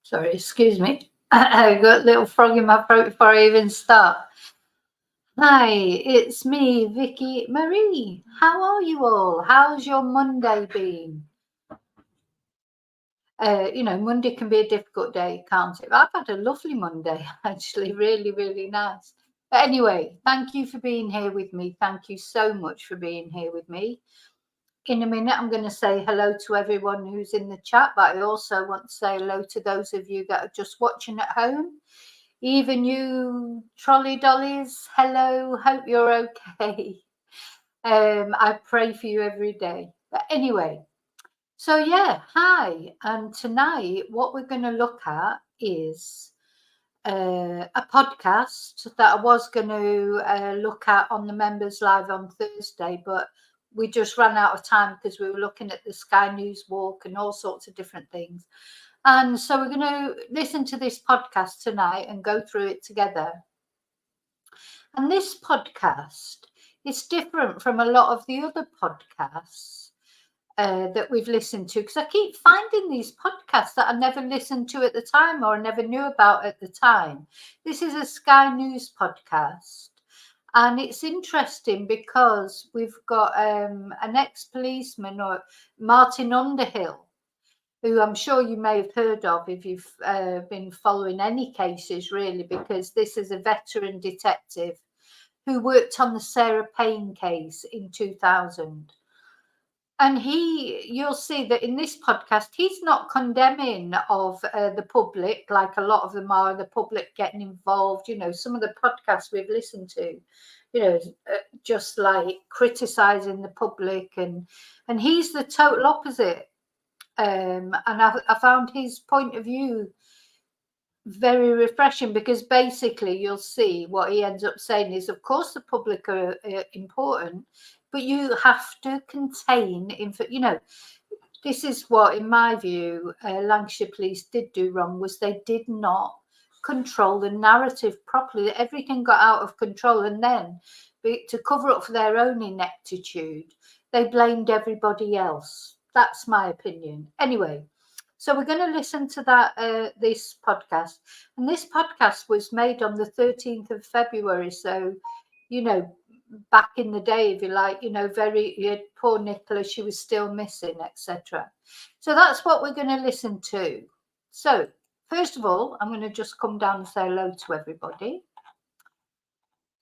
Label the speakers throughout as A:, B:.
A: Sorry, excuse me. I got a little frog in my throat before I even start. Hi, it's me, Vicky Marie. How are you all? How's your Monday been? Monday can be a difficult day, can't it? I've had a lovely Monday, actually, really, really nice. But anyway, thank you for being here with me. Thank you so much for being here with me. In a minute, I'm going to say hello to everyone who's in the chat, but I also want to say hello to those of you that are just watching at home. Even you trolley dollies, hello, hope you're okay. I pray for you every day. But anyway, so yeah, hi. And tonight, what we're going to look at is a podcast that I was going to look at on the Members Live on Thursday, but we just ran out of time because we were looking at the Sky News Walk and all sorts of different things. And so we're going to listen to this podcast tonight and go through it together. And this podcast is different from a lot of the other podcasts that we've listened to, because I keep finding these podcasts that I never listened to at the time or I never knew about at the time. This is a Sky News podcast. And it's interesting because we've got an ex-policeman, or Martin Underhill, who I'm sure you may have heard of if you've been following any cases, really, because this is a veteran detective who worked on the Sarah Payne case in 2000. And you'll see that in this podcast, he's not condemning of the public, like a lot of them are, the public getting involved. You know, some of the podcasts we've listened to, just like criticizing the public, and he's the total opposite. And I found his point of view very refreshing, because basically you'll see what he ends up saying is, of course, the public are important, but you have to contain this is what, in my view, Lancashire Police did do wrong, was they did not control the narrative properly. Everything got out of control, and then to cover up for their own ineptitude, they blamed everybody else. That's my opinion. Anyway, so we're going to listen to this podcast. And this podcast was made on the 13th of February. So, back in the day, if you like, poor Nicola, she was still missing, etc. So that's what we're going to listen to. So first of all, I'm going to just come down and say hello to everybody.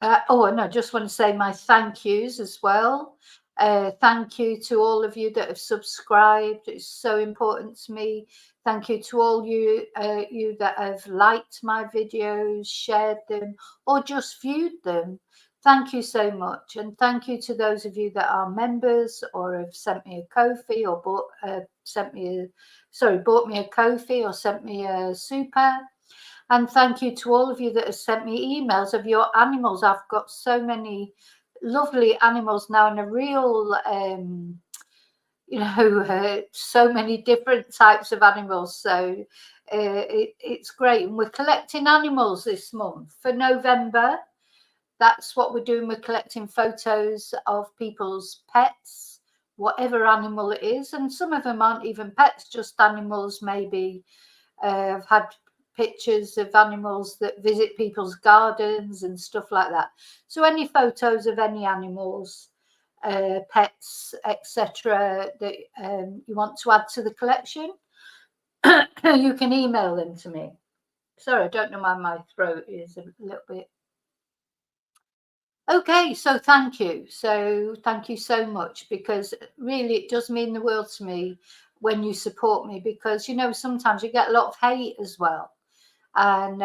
A: And I just want to say my thank yous as well. Thank you to all of you that have subscribed. It's so important to me. Thank you to all you that have liked my videos, shared them, or just viewed them. Thank you so much. And thank you to those of you that are members or have sent me a Ko-fi, or bought me a Ko-fi or sent me a super. And thank you to all of you that have sent me emails of your animals. I've got so many lovely animals now, and a real, so many different types of animals. So it's great. And we're collecting animals this month for November. That's what we're doing. We're collecting photos of people's pets, whatever animal it is. And some of them aren't even pets, just animals. Maybe I've had pictures of animals that visit people's gardens and stuff like that. So any photos of any animals, pets, etc., that you want to add to the collection, you can email them to me. Sorry, I don't know why my throat is a little bit. Okay, so thank you. So thank you so much, because really it does mean the world to me when you support me, because, sometimes you get a lot of hate as well. And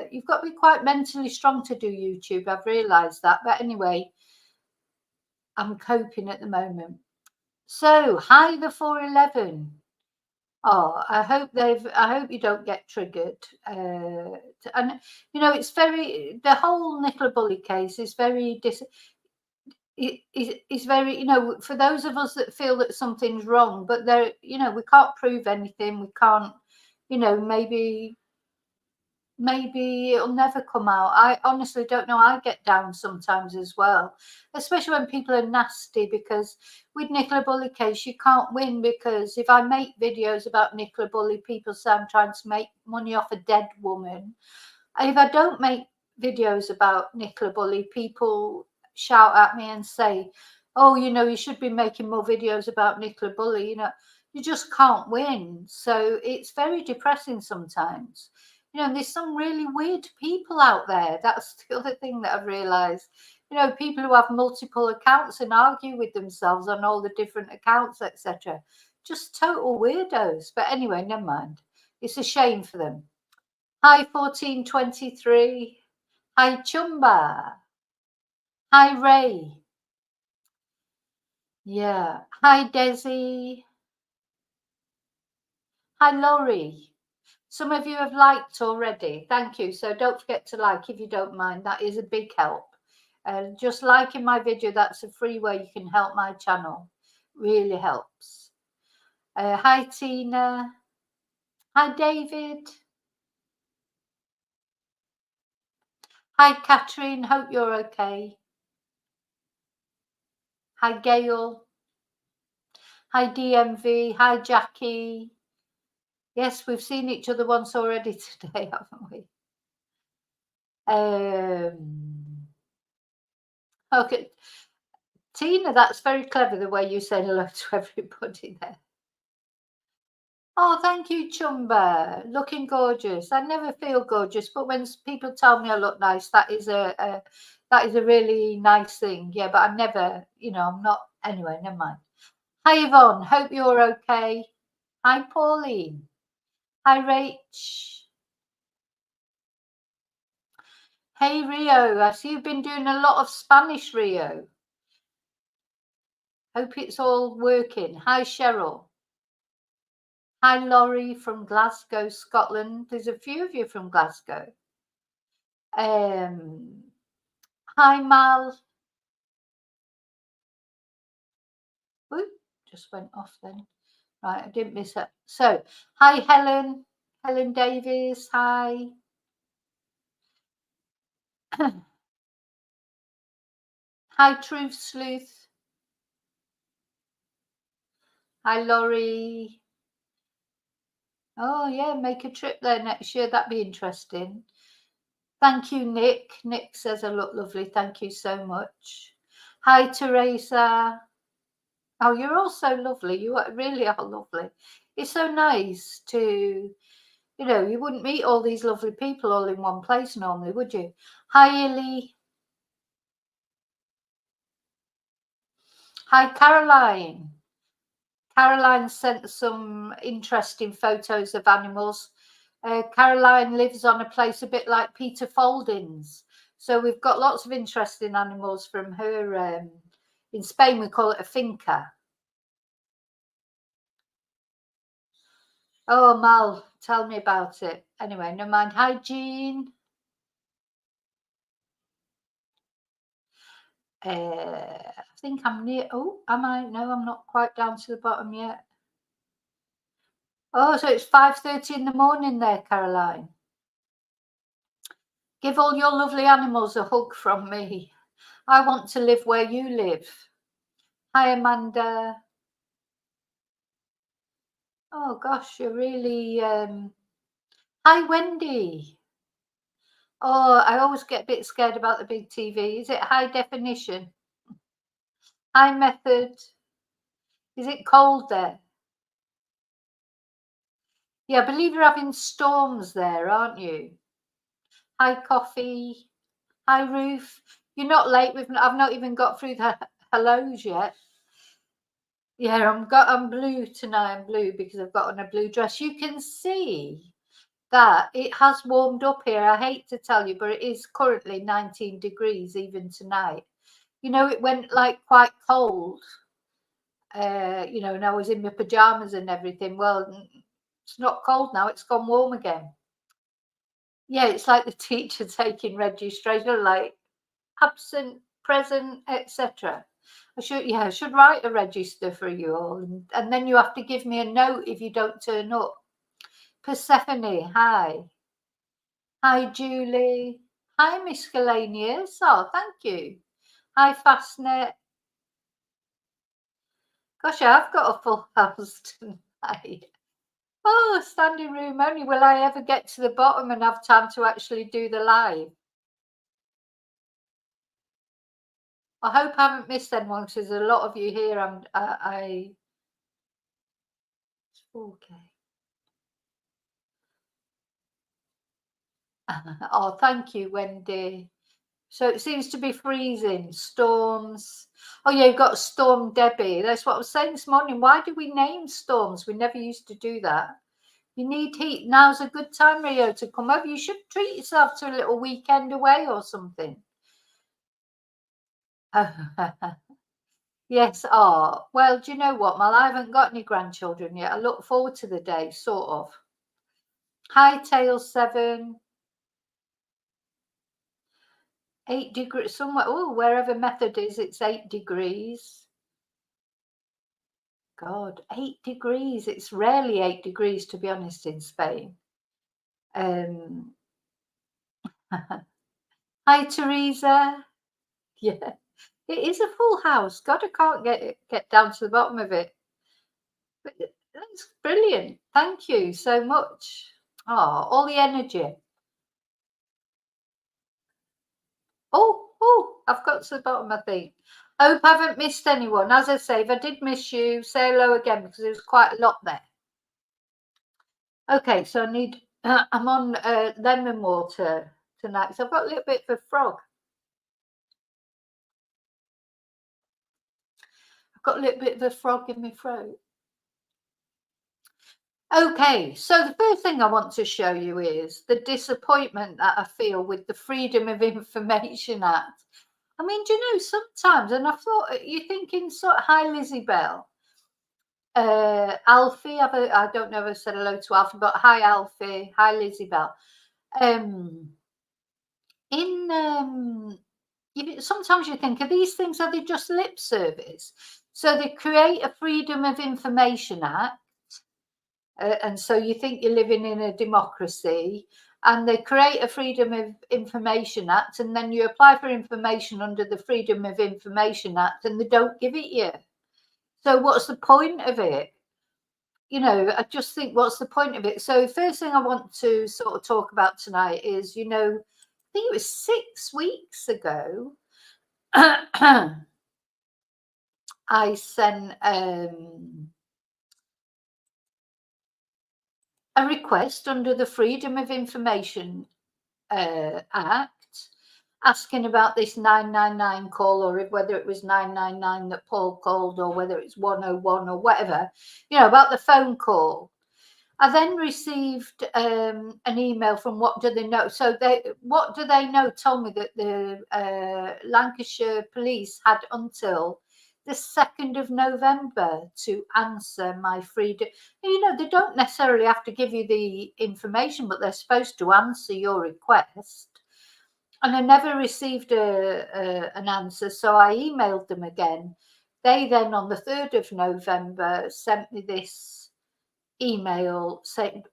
A: you've got to be quite mentally strong to do YouTube. I've realised that. But anyway, I'm coping at the moment. So, hi, the 411. Oh, I hope you don't get triggered. And it's the whole Nicola Bulley case is very it's very, for those of us that feel that something's wrong, but we can't prove anything. We can't, maybe maybe it'll never come out. I honestly don't know. I get down sometimes as well, especially when people are nasty, because with Nicola Bulley case, you can't win, because if I make videos about Nicola Bulley, people say I'm trying to make money off a dead woman. And if I don't make videos about Nicola Bulley, people shout at me and say, oh, you know, you should be making more videos about Nicola Bulley. You know, you just can't win. So it's very depressing sometimes. You know, and there's some really weird people out there. That's the other thing that I've realized. You know, people who have multiple accounts and argue with themselves on all the different accounts, etc. Just total weirdos. But anyway, never mind. It's a shame for them. Hi, 1423. Hi, Chumba. Hi, Ray. Yeah. Hi, Desi. Hi, Laurie. Some of you have liked already. Thank you. So don't forget to like if you don't mind. That is a big help. Just liking my video, that's a free way you can help my channel. Really helps. Hi, Tina. Hi, David. Hi, Catherine. Hope you're okay. Hi, Gail. Hi, DMV. Hi, Jackie. Yes, we've seen each other once already today, haven't we? Okay. Tina, that's very clever, the way you say hello to everybody there. Oh, thank you, Chumba. Looking gorgeous. I never feel gorgeous, but when people tell me I look nice, that is a really nice thing. Yeah, but I never, you know, I'm not. Anyway, never mind. Hi, Yvonne. Hope you're okay. Hi, Pauline. Hi, Rach. Hey, Rio. I see you've been doing a lot of Spanish, Rio. Hope it's all working. Hi, Cheryl. Hi, Laurie from Glasgow, Scotland. There's a few of you from Glasgow. Hi, Mal. Oop, just went off then. Right, I didn't miss it. So, hi, Helen. Helen Davies. Hi. Hi, Truth Sleuth. Hi, Laurie. Oh, yeah, make a trip there next year. That'd be interesting. Thank you, Nick. Nick says I look lovely. Thank you so much. Hi, Teresa. Oh, you're all so lovely. You really are lovely. It's so nice to, you know, you wouldn't meet all these lovely people all in one place normally, would you? Hi, Illy. Hi, Caroline. Caroline sent some interesting photos of animals. Caroline lives on a place a bit like Peter Folding's. So we've got lots of interesting animals from her. In Spain, we call it a finca. Oh, Mal, tell me about it. Anyway, no mind. Hi, Jean. I think I'm near. Oh, am I? No, I'm not quite down to the bottom yet. Oh, so it's 5:30 in the morning there, Caroline. Give all your lovely animals a hug from me. I want to live where you live. Hi, Amanda. Oh, gosh, you're really... Hi, Wendy. Oh, I always get a bit scared about the big TV. Is it high definition? Hi, Method. Is it cold there? Yeah, I believe you're having storms there, aren't you? Hi, Coffee. Hi, Ruth. You're not late. I've not even got through the hellos yet. Yeah, I'm blue tonight. I'm blue because I've got on a blue dress. You can see that it has warmed up here. I hate to tell you, but it is currently 19 degrees even tonight. You know, it went like quite cold. You know, and I was in my pajamas and everything. Well, it's not cold now. It's gone warm again. Yeah, it's like the teacher taking registration, like absent, present, etc. I should write a register for you all, and then you have to give me a note if you don't turn up. Persephone, hi. Hi, Julie. Hi, Miscellaneous. Oh, thank you. Hi, Fastnet. Gosh, I've got a full house tonight. Oh, standing room only. Will I ever get to the bottom and have time to actually do the live? I hope I haven't missed anyone because there's a lot of you here. Okay. Oh, thank you, Wendy. So it seems to be freezing, storms. Oh, yeah, you've got Storm Debbie. That's what I was saying this morning. Why do we name storms? We never used to do that. You need heat. Now's a good time, Rio, to come over. You should treat yourself to a little weekend away or something. Yes. Oh, well, do you know what, Mal? I haven't got any grandchildren yet. I look forward to the day, sort of. Hi, Tail 7. 8 degrees somewhere. Oh, wherever Method is, it's 8 degrees. God, 8 degrees. It's rarely 8 degrees, to be honest, in Spain. Hi, Teresa. Yeah, it is a full house. God, I can't get down to the bottom of it. But that's brilliant. Thank you so much. Oh, all the energy. Oh, I've got to the bottom, I think. Hope I haven't missed anyone. As I say, if I did miss you, say hello again because there was quite a lot there. Okay, so I need, I'm on lemon water tonight. So I've got a little bit of a frog. I've got a little bit of a frog in my throat. Okay, so the first thing I want to show you is the disappointment that I feel with the Freedom of Information Act. I mean, do you know, sometimes, and I thought you're thinking, sort of, hi, Lizzie Bell. Alfie, I don't know if I said hello to Alfie, but hi, Alfie. Hi, Lizzie Bell. Sometimes you think, are these things, are they just lip service? So they create a Freedom of Information Act. And so you think you're living in a democracy, and they create a Freedom of Information Act, and then you apply for information under the Freedom of Information Act, and they don't give it you. So what's the point of it? You know, I just think, what's the point of it? So first thing I want to sort of talk about tonight is, you know, I think it was 6 weeks ago, I sent a request under the Freedom of Information Act, asking about this 999 call, or whether it was 999 that Paul called, or whether it's 101 or whatever, you know, about the phone call. I then received an email from What Do They Know? So What Do They Know told me that the Lancashire police had until the 2nd of November to answer my freedom. You know, they don't necessarily have to give you the information, but they're supposed to answer your request. And I never received an answer, so I emailed them again. They then, on the 3rd of November, sent me this email saying,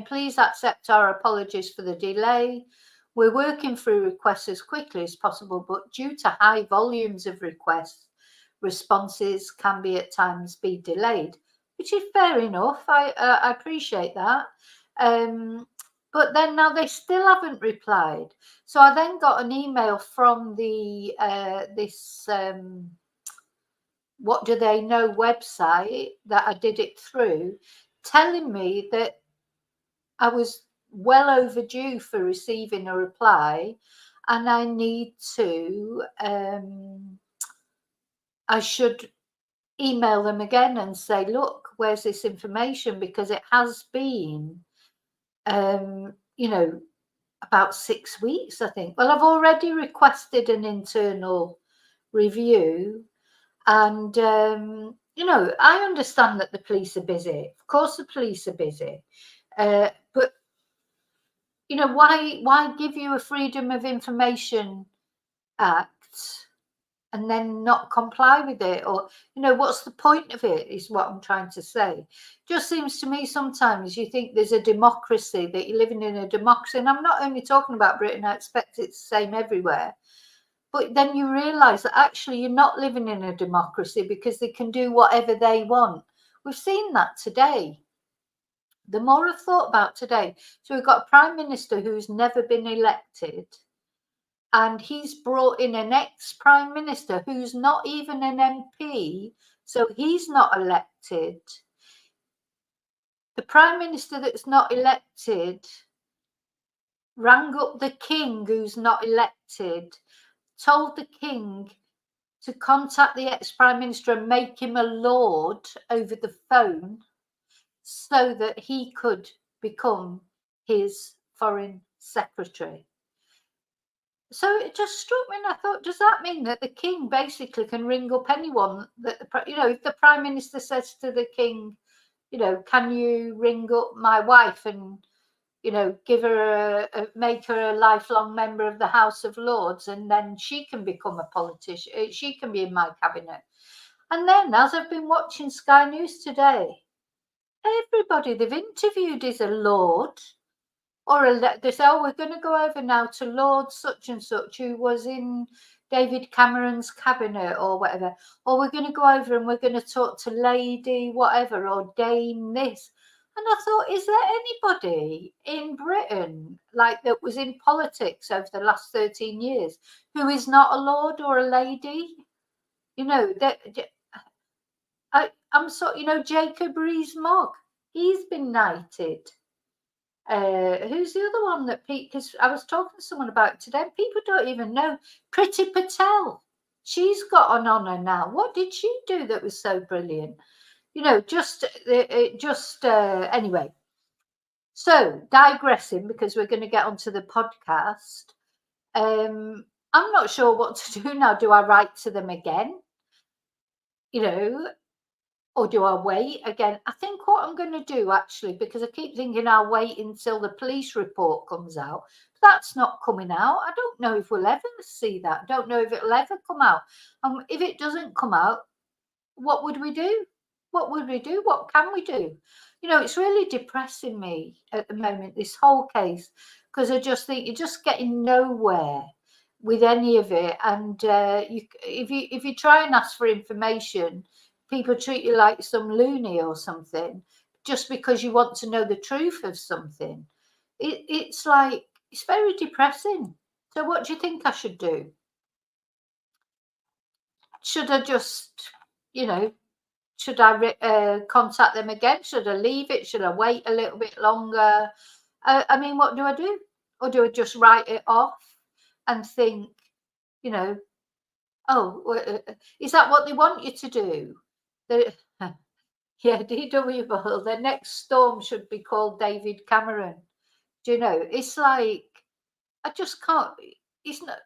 A: please accept our apologies for the delay. We're working through requests as quickly as possible, but due to high volumes of requests, responses can be at times be delayed, which is fair enough. I appreciate that. But then now they still haven't replied. So I then got an email from the What Do They Know website that I did it through, telling me that I was well overdue for receiving a reply, and I need to, I should email them again and say, look, where's this information? Because it has been, you know, about 6 weeks, I think. Well, I've already requested an internal review, and you know, I understand that the police are busy. Of course, the police are busy, but you know, why give you a Freedom of Information Act and then not comply with it? Or, what's the point of it, is what I'm trying to say. Just seems to me sometimes you think there's a democracy, that you're living in a democracy. And I'm not only talking about Britain, I expect it's the same everywhere. But then you realise that actually you're not living in a democracy, because they can do whatever they want. We've seen that today. The more I've thought about today, so we've got a prime minister who's never been elected, and he's brought in an ex-prime minister who's not even an MP, so he's not elected. The prime minister that's not elected rang up the king, who's not elected, told the king to contact the ex-prime minister and make him a lord over the phone so that he could become his foreign secretary. So it just struck me, and I thought, does that mean that the king basically can ring up anyone that, if the prime minister says to the king, can you ring up my wife and, give her make her a lifelong member of the House of Lords, and then she can become a politician, she can be in my cabinet. And then, as I've been watching Sky News today, everybody they've interviewed is a lord, or they say, oh, we're going to go over now to Lord such and such, who was in David Cameron's cabinet or whatever, or we're going to go over and we're going to talk to Lady whatever, or Dame this. And I thought, is there anybody in Britain like that was in politics over the last 13 years who is not a lord or a lady? I'm so, Jacob Rees-Mogg, he's been knighted. Who's the other one that because I was talking to someone about it today, people don't even know. Priti Patel, she's got an honour now. What did she do that was so brilliant? Anyway. So digressing, because we're going to get onto the podcast. I'm not sure what to do now. Do I write to them again? Or do I wait again? I think what I'm going to do, actually, because I keep thinking I'll wait until the police report comes out. That's not coming out. I don't know if we'll ever see that. I don't know if it'll ever come out. If it doesn't come out, what would we do? What would we do? What can we do? It's really depressing me at the moment, this whole case, because I just think you're just getting nowhere with any of it. And if you try and ask for information, people treat you like some loony or something, just because you want to know the truth of something. It's like, it's very depressing. So what do you think I should do? Should I just, should I contact them again? Should I leave it? Should I wait a little bit longer? I mean, what do I do? Or do I just write it off and think, oh, is that what they want you to do? Yeah, DW Bull, the next storm should be called David Cameron. Do you know? It's like, I just can't. It's not.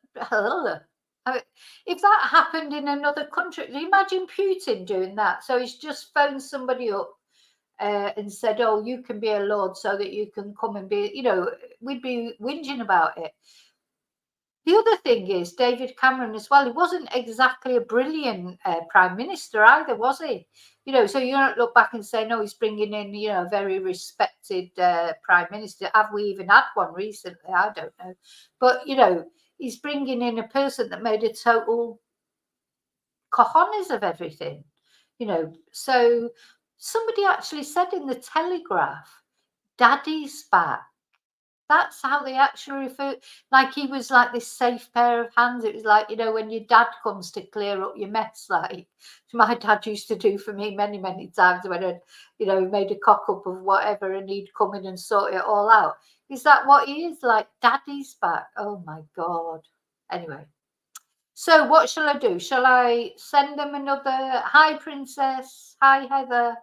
A: If that happened in another country, imagine Putin doing that. So he's just phoned somebody up and said, oh, you can be a lord so that you can come and be, we'd be whinging about it. The other thing is David Cameron as well. He wasn't exactly a brilliant prime minister either, was he? So you don't look back and say, no, he's bringing in, a very respected prime minister. Have we even had one recently? I don't know. But, he's bringing in a person that made a total cojones of everything, So somebody actually said in the Telegraph, Daddy's back. That's how they actually refer. Like he was like this safe pair of hands. It was like, when your dad comes to clear up your mess, like my dad used to do for me many, many times when I, made a cock up of whatever and he'd come in and sort it all out. Is that what he is? Like, Daddy's back. Oh my God. Anyway. So what shall I do? Shall I send them another, hi, Princess. Hi, Heather.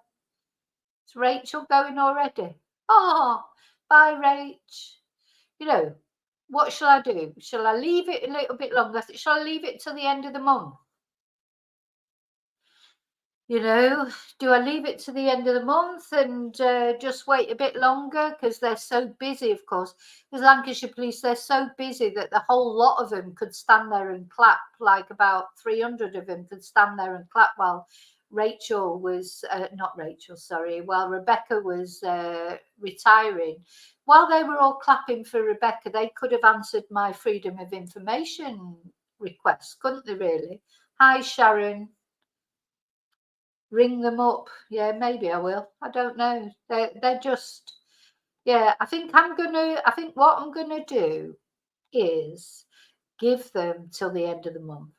A: Is Rachel going already? Oh, bye, Rach. What shall I do? Shall I leave it a little bit longer? Shall I leave it till the end of the month? You know, do I leave it to the end of the month and just wait a bit longer? Because they're so busy, of course. Because Lancashire Police, they're so busy that the whole lot of them could stand there and clap, like about 300 of them could stand there and clap while Rachel was, not Rachel, sorry, while Rebecca was retiring. While they were all clapping for Rebecca, they could have answered my freedom of information request, couldn't they, really? Hi, Sharon. Ring them up. Yeah, maybe I will. I don't know. They're just, yeah. I think what I'm gonna do is give them till the end of the month,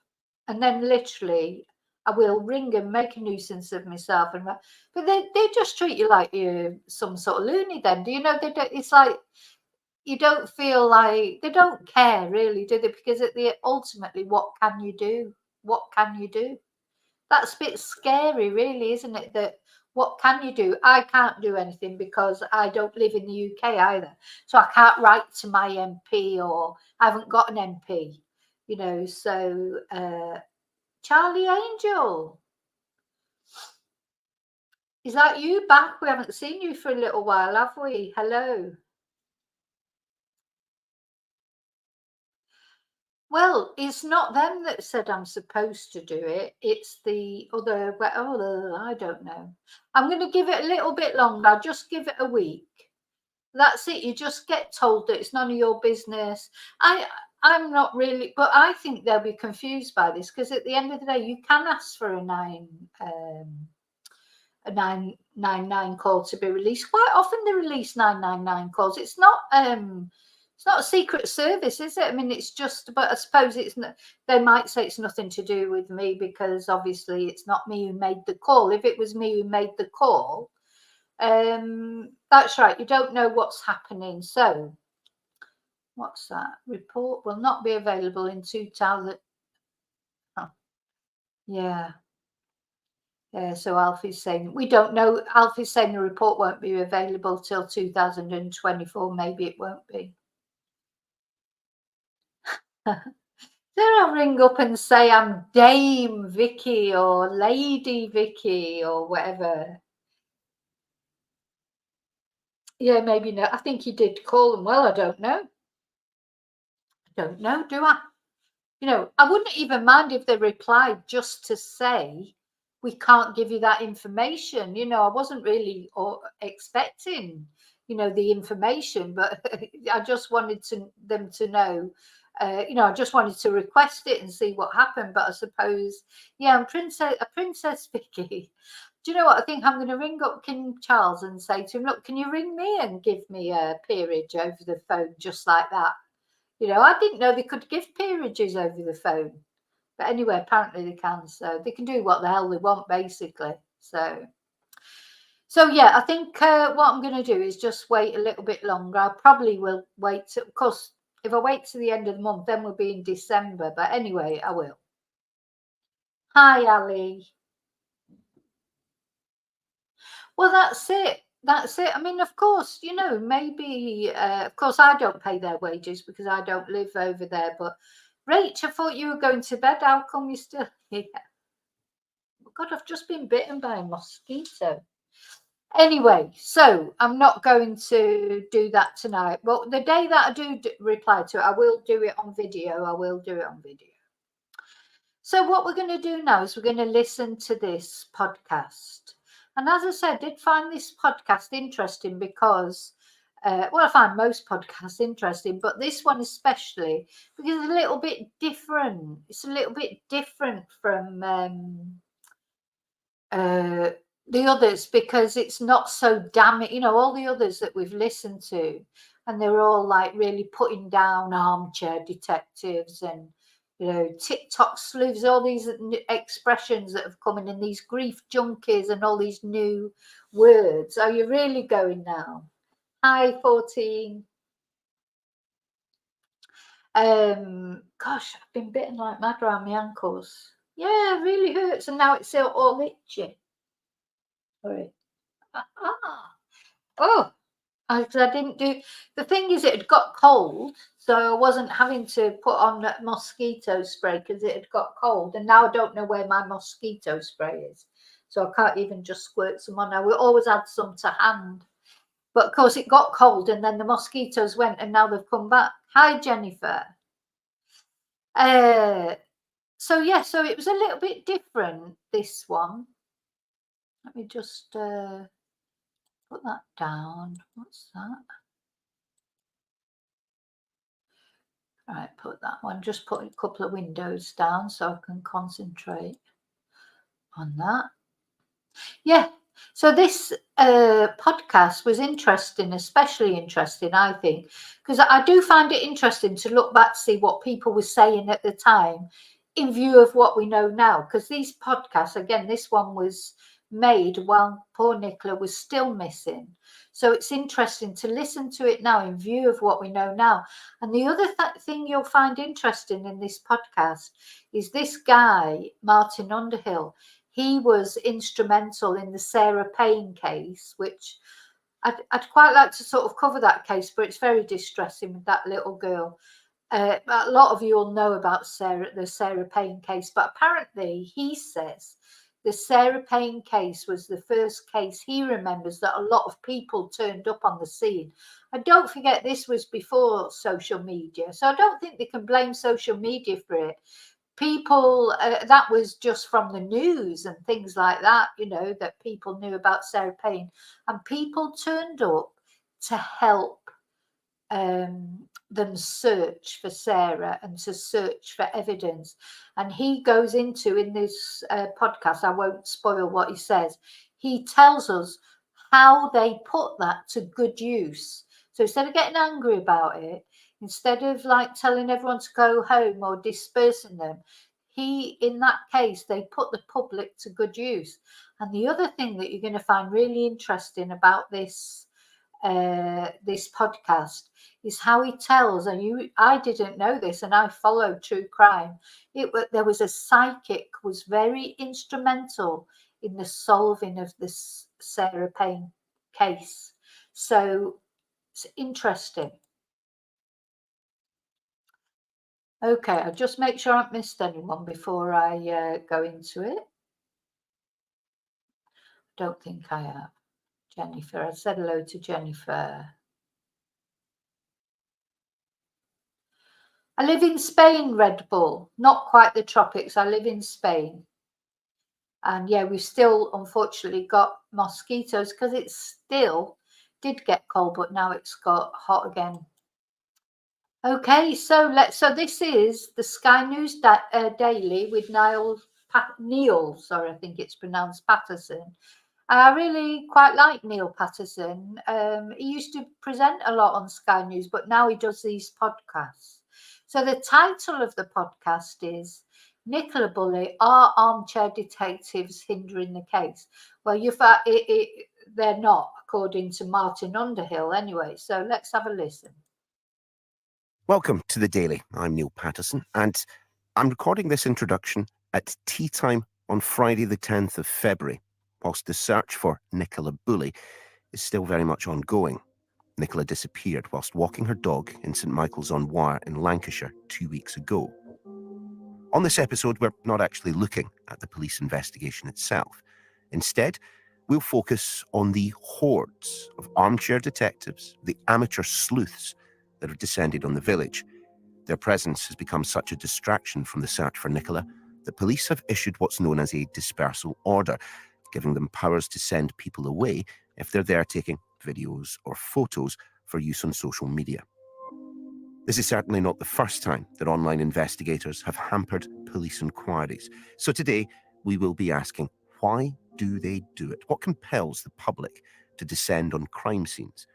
A: and then literally I will ring and make a nuisance of myself. But they just treat you like you're some sort of loony. Then do you know they don't? It's like you don't feel like they don't care really, do they? Because ultimately, what can you do? What can you do? That's a bit scary, really, isn't it? That what can you do? I can't do anything because I don't live in the UK either. So I can't write to my MP, or I haven't got an MP, you know. So, Charlie Angel, is that you back? We haven't seen you for a little while, have we? Hello. Well, it's not them that said I'm supposed to do it. It's the other. Oh, I don't know. I'm going to give it a little bit longer. I'll just give it a week. That's it. You just get told that it's none of your business. I'm not really, but I think they'll be confused by this, because at the end of the day, you can ask for a 999 call to be released. Quite often they release 999 calls. It's not a secret service, is it? I mean, it's just, but I suppose it's not, they might say it's nothing to do with me, because obviously it's not me who made the call. If it was me who made the call, that's right, you don't know what's happening. So what's that? Report will not be available in 2000. Oh, yeah. So Alfie's saying we don't know. Alfie's saying the report won't be available till 2024. Maybe it won't be. Then I'll ring up and say I'm Dame Vicki or Lady Vicki or whatever. Yeah, maybe no. I think he did call them. Well, I don't know. I don't know, do I? You know, I wouldn't even mind if they replied just to say, we can't give you that information. You know, I wasn't really expecting, you know, the information, but I just wanted them to know, you know, I just wanted to request it and see what happened. But I suppose, yeah, I'm Princess Vicky. Do you know what? I think I'm going to ring up King Charles and say to him, look, can you ring me and give me a peerage over the phone just like that? You know, I didn't know they could give peerages over the phone. But anyway, apparently they can. So they can do what the hell they want, basically. So yeah, I think what I'm going to do is just wait a little bit longer. I probably will wait. Of course, if I wait to the end of the month, then we'll be in December. But anyway, I will. Hi, Ali. Well, that's it. That's it. I mean, of course, you know, maybe, of course, I don't pay their wages because I don't live over there. But Rach, I thought you were going to bed. How come you're still here? God, I've just been bitten by a mosquito. Anyway, so I'm not going to do that tonight. But the day that I do reply to it, I will do it on video. I will do it on video. So what we're going to do now is we're going to listen to this podcast. And as I said, I did find this podcast interesting because, well, I find most podcasts interesting, but this one especially because it's a little bit different. It's a little bit different from the others, because it's not so damning. You know, all the others that we've listened to, and they're all like really putting down armchair detectives and, you know, TikTok sleuths, all these expressions that have come in, and these grief junkies and all these new words. Are you really going now? Hi, 14. Gosh, I've been bitten like mad around my ankles. Yeah, it really hurts, and now it's all itchy. Sorry. Oh, I didn't do. The thing is, it had got cold, so I wasn't having to put on that mosquito spray because it had got cold, and now I don't know where my mosquito spray is. so I can't even just squirt some on. I will always add some to hand. But of course, it got cold, and then the mosquitoes went, and now they've come back. Hi, Jennifer. So yeah, so it was a little bit different, this one. Let me just put that down. What's that? Right, put that one. Just put a couple of windows down so I can concentrate on that. Yeah. So this podcast was interesting, especially interesting, I think, because I do find it interesting to look back to see what people were saying at the time in view of what we know now. Because these podcasts, again, this one was made while poor Nicola was still missing. So it's interesting to listen to it now in view of what we know now. And the other thing you'll find interesting in this podcast is this guy, Martin Underhill. He was instrumental in the Sarah Payne case, which I'd quite like to sort of cover that case, but it's very distressing with that little girl. A lot of you will know about the Sarah Payne case, but apparently he says the Sarah Payne case was the first case he remembers that a lot of people turned up on the scene. And don't forget, this was before social media, so I don't think they can blame social media for it. People, that was just from the news and things like that, that people knew about Sarah Payne, and people turned up to help them search for Sarah and to search for evidence. And he goes into, in this podcast, I won't spoil what he says, he tells us how they put that to good use. So instead of getting angry about it, instead of like telling everyone to go home or dispersing them, in that case, they put the public to good use. And the other thing that you're going to find really interesting about this podcast is how he tells, and I didn't know this, and I follow true crime. There was a psychic was very instrumental in the solving of this Sarah Payne case. So it's interesting. Okay, I'll just make sure I haven't missed anyone before I go into it. Don't think I have. Jennifer, I said hello to Jennifer. I live in Spain, Red Bull, not quite the tropics. I live in Spain. And yeah, we've still unfortunately got mosquitoes because it still did get cold, but now it's got hot again. Okay, so this is the Sky News Daily with Neil, I think it's pronounced Patterson. I really quite like Neil Patterson. He used to present a lot on Sky News, but now he does these podcasts. So the title of the podcast is Nicola Bulley, Are Armchair Detectives Hindering the Case? Well, they're not, according to Martin Underhill anyway. So let's have a listen.
B: Welcome to the Daily. I'm Neil Patterson, and I'm recording this introduction at tea time on Friday the 10th of February, whilst the search for Nicola Bulley is still very much ongoing. Nicola disappeared whilst walking her dog in St Michael's-on-Wyre in Lancashire 2 weeks ago. On this episode, we're not actually looking at the police investigation itself. Instead, we'll focus on the hordes of armchair detectives, the amateur sleuths that have descended on the village. Their presence has become such a distraction from the search for Nicola that police have issued what's known as a dispersal order, giving them powers to send people away if they're there taking videos or photos for use on social media. This is certainly not the first time that online investigators have hampered police inquiries. So today, we will be asking, why do they do it? What compels the public to descend on crime scenes?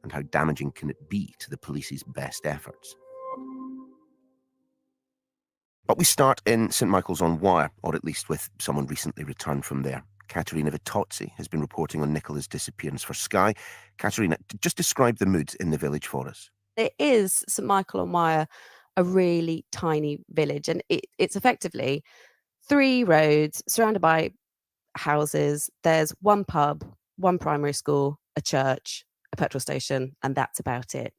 B: And how damaging can it be to the police's best efforts? But we start in St Michael's-on-Wyre, or at least with someone recently returned from there. Caterina Vitozzi has been reporting on Nicola's disappearance for Sky. Caterina, just describe the mood in the village for us.
C: It is St Michael-on-Wyre, a really tiny village, and it's effectively 3 roads surrounded by houses. There's one pub, one primary school, a church, a petrol station, and that's about it.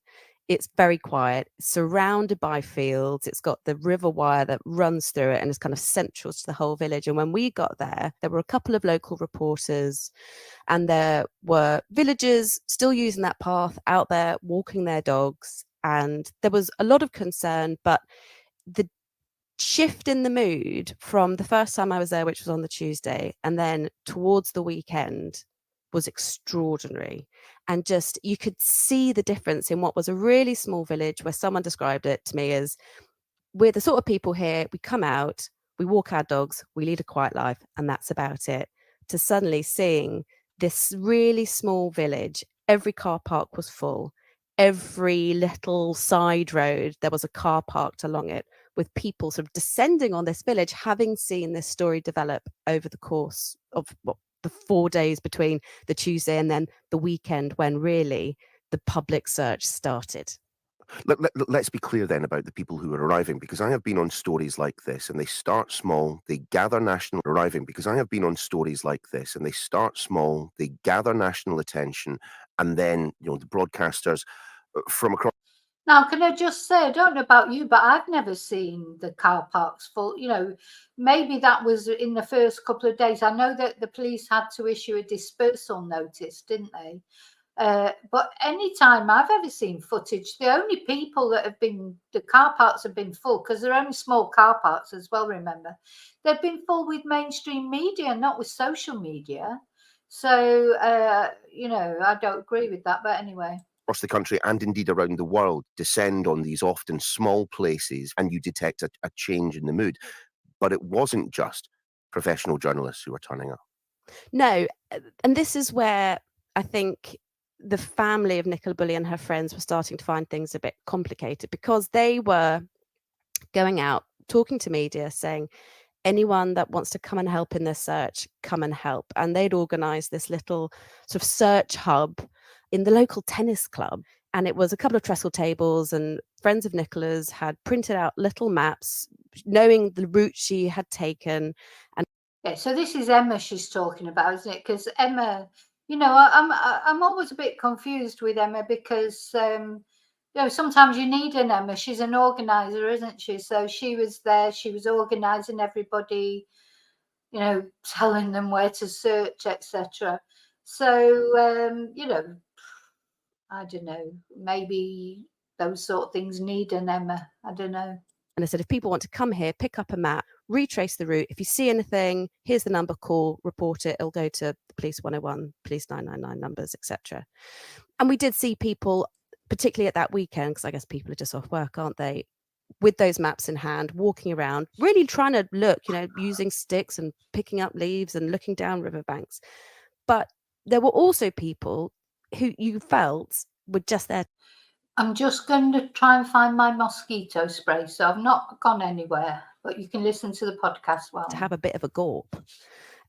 C: It's very quiet, surrounded by fields. It's got the river wire that runs through it and is kind of central to the whole village. And when we got there were a couple of local reporters, and there were villagers still using that path, out there walking their dogs. And there was a lot of concern, but the shift in the mood from the first time I was there, which was on the Tuesday, and then towards the weekend was extraordinary. And just, you could see the difference in what was a really small village, where someone described it to me as, we're the sort of people here, we come out, we walk our dogs, we lead a quiet life, and that's about it, to suddenly seeing this really small village. Every car park was full. Every little side road, there was a car parked along it, with people sort of descending on this village, having seen this story develop over the course of the 4 days between the Tuesday and then the weekend, when really the public search started.
B: Let's be clear then about the people who are arriving, because I have been on stories like this, and they start small, they gather national attention, and then, you know, the broadcasters from across.
A: Now, can I just say, I don't know about you, but I've never seen the car parks full. You know, maybe that was in the first couple of days. I know that the police had to issue a dispersal notice, didn't they? But any time I've ever seen footage, the only people that have been, the car parks have been full, because they're only small car parks as well, remember. They've been full with mainstream media, not with social media. So, you know, I don't agree with that, but anyway.
B: Across the country and indeed around the world descend on these often small places, and you detect a change in the mood. But it wasn't just professional journalists who were turning up.
C: No, and this is where I think the family of Nicola Bulley and her friends were starting to find things a bit complicated, because they were going out, talking to media, saying, anyone that wants to come and help in this search, come and help. And they'd organised this little sort of search hub in the local tennis club. And it was a couple of trestle tables, and friends of Nicola's had printed out little maps, knowing the route she had taken. And
A: yeah, so this is Emma she's talking about, isn't it? Because Emma, you know, I'm always a bit confused with Emma, because you know, sometimes you need an Emma. She's an organizer, isn't she? So she was there, she was organizing everybody, you know, telling them where to search, etc. So you know, I don't know, maybe those sort of things need an Emma. I don't know.
C: And I said, if people want to come here, pick up a map, retrace the route. If you see anything, here's the number, call, report it. It'll go to the Police 101, Police 999 numbers, etc. And we did see people, particularly at that weekend, because I guess people are just off work, aren't they? With those maps in hand, walking around, really trying to look, you know, using sticks and picking up leaves and looking down riverbanks. But there were also people who you felt were just there.
A: I'm just going to try and find my mosquito spray, so I've not gone anywhere, but you can listen to the podcast while
C: to have a bit of a gawp.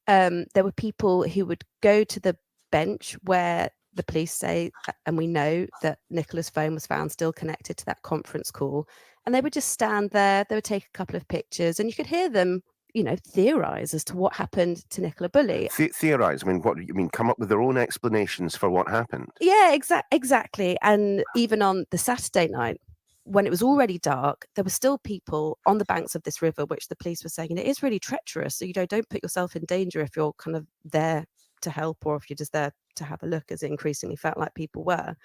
C: There were people who would go to the bench where the police say, and we know that Nicola's phone was found still connected to that conference call, and they would just stand there. They would take a couple of pictures, and you could hear them, you know, theorize as to what happened to Nicola Bulley.
B: Theorize? I mean, what you mean? Come up with their own explanations for what happened?
C: Yeah, exactly. And even on the Saturday night, when it was already dark, there were still people on the banks of this river, which the police were saying, it is really treacherous. So, you know, don't put yourself in danger if you're kind of there to help, or if you're just there to have a look, as it increasingly felt like people were.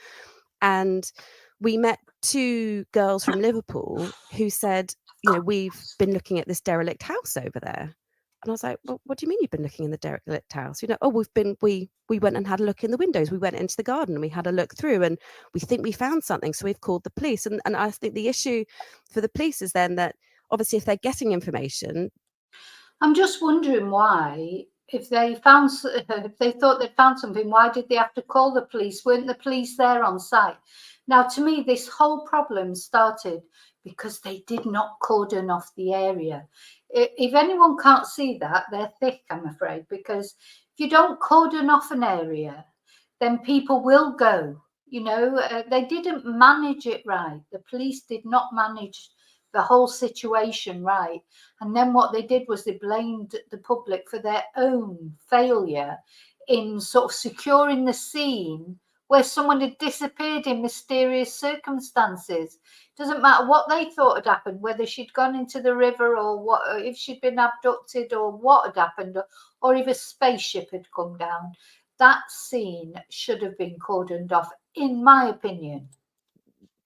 C: And we met two girls from Liverpool who said, you know, we've been looking at this derelict house over there. And I was like, well, what do you mean you've been looking in the derelict house? You know, oh, we went and had a look in the windows. We went into the garden and we had a look through, and we think we found something. So we've called the police. And I think the issue for the police is then that obviously if they're getting information.
A: I'm just wondering why, if they thought they'd found something, why did they have to call the police? Weren't the police there on site? Now, to me, this whole problem started because they did not cordon off the area. If anyone can't see that, they're thick, I'm afraid, because if you don't cordon off an area, then people will go. You know, they didn't manage it right. The police did not manage the whole situation right. And then what they did was they blamed the public for their own failure in sort of securing the scene where someone had disappeared in mysterious circumstances. Doesn't matter what they thought had happened, whether she'd gone into the river or what, or if she'd been abducted or what had happened, or if a spaceship had come down. That scene should have been cordoned off, in my opinion.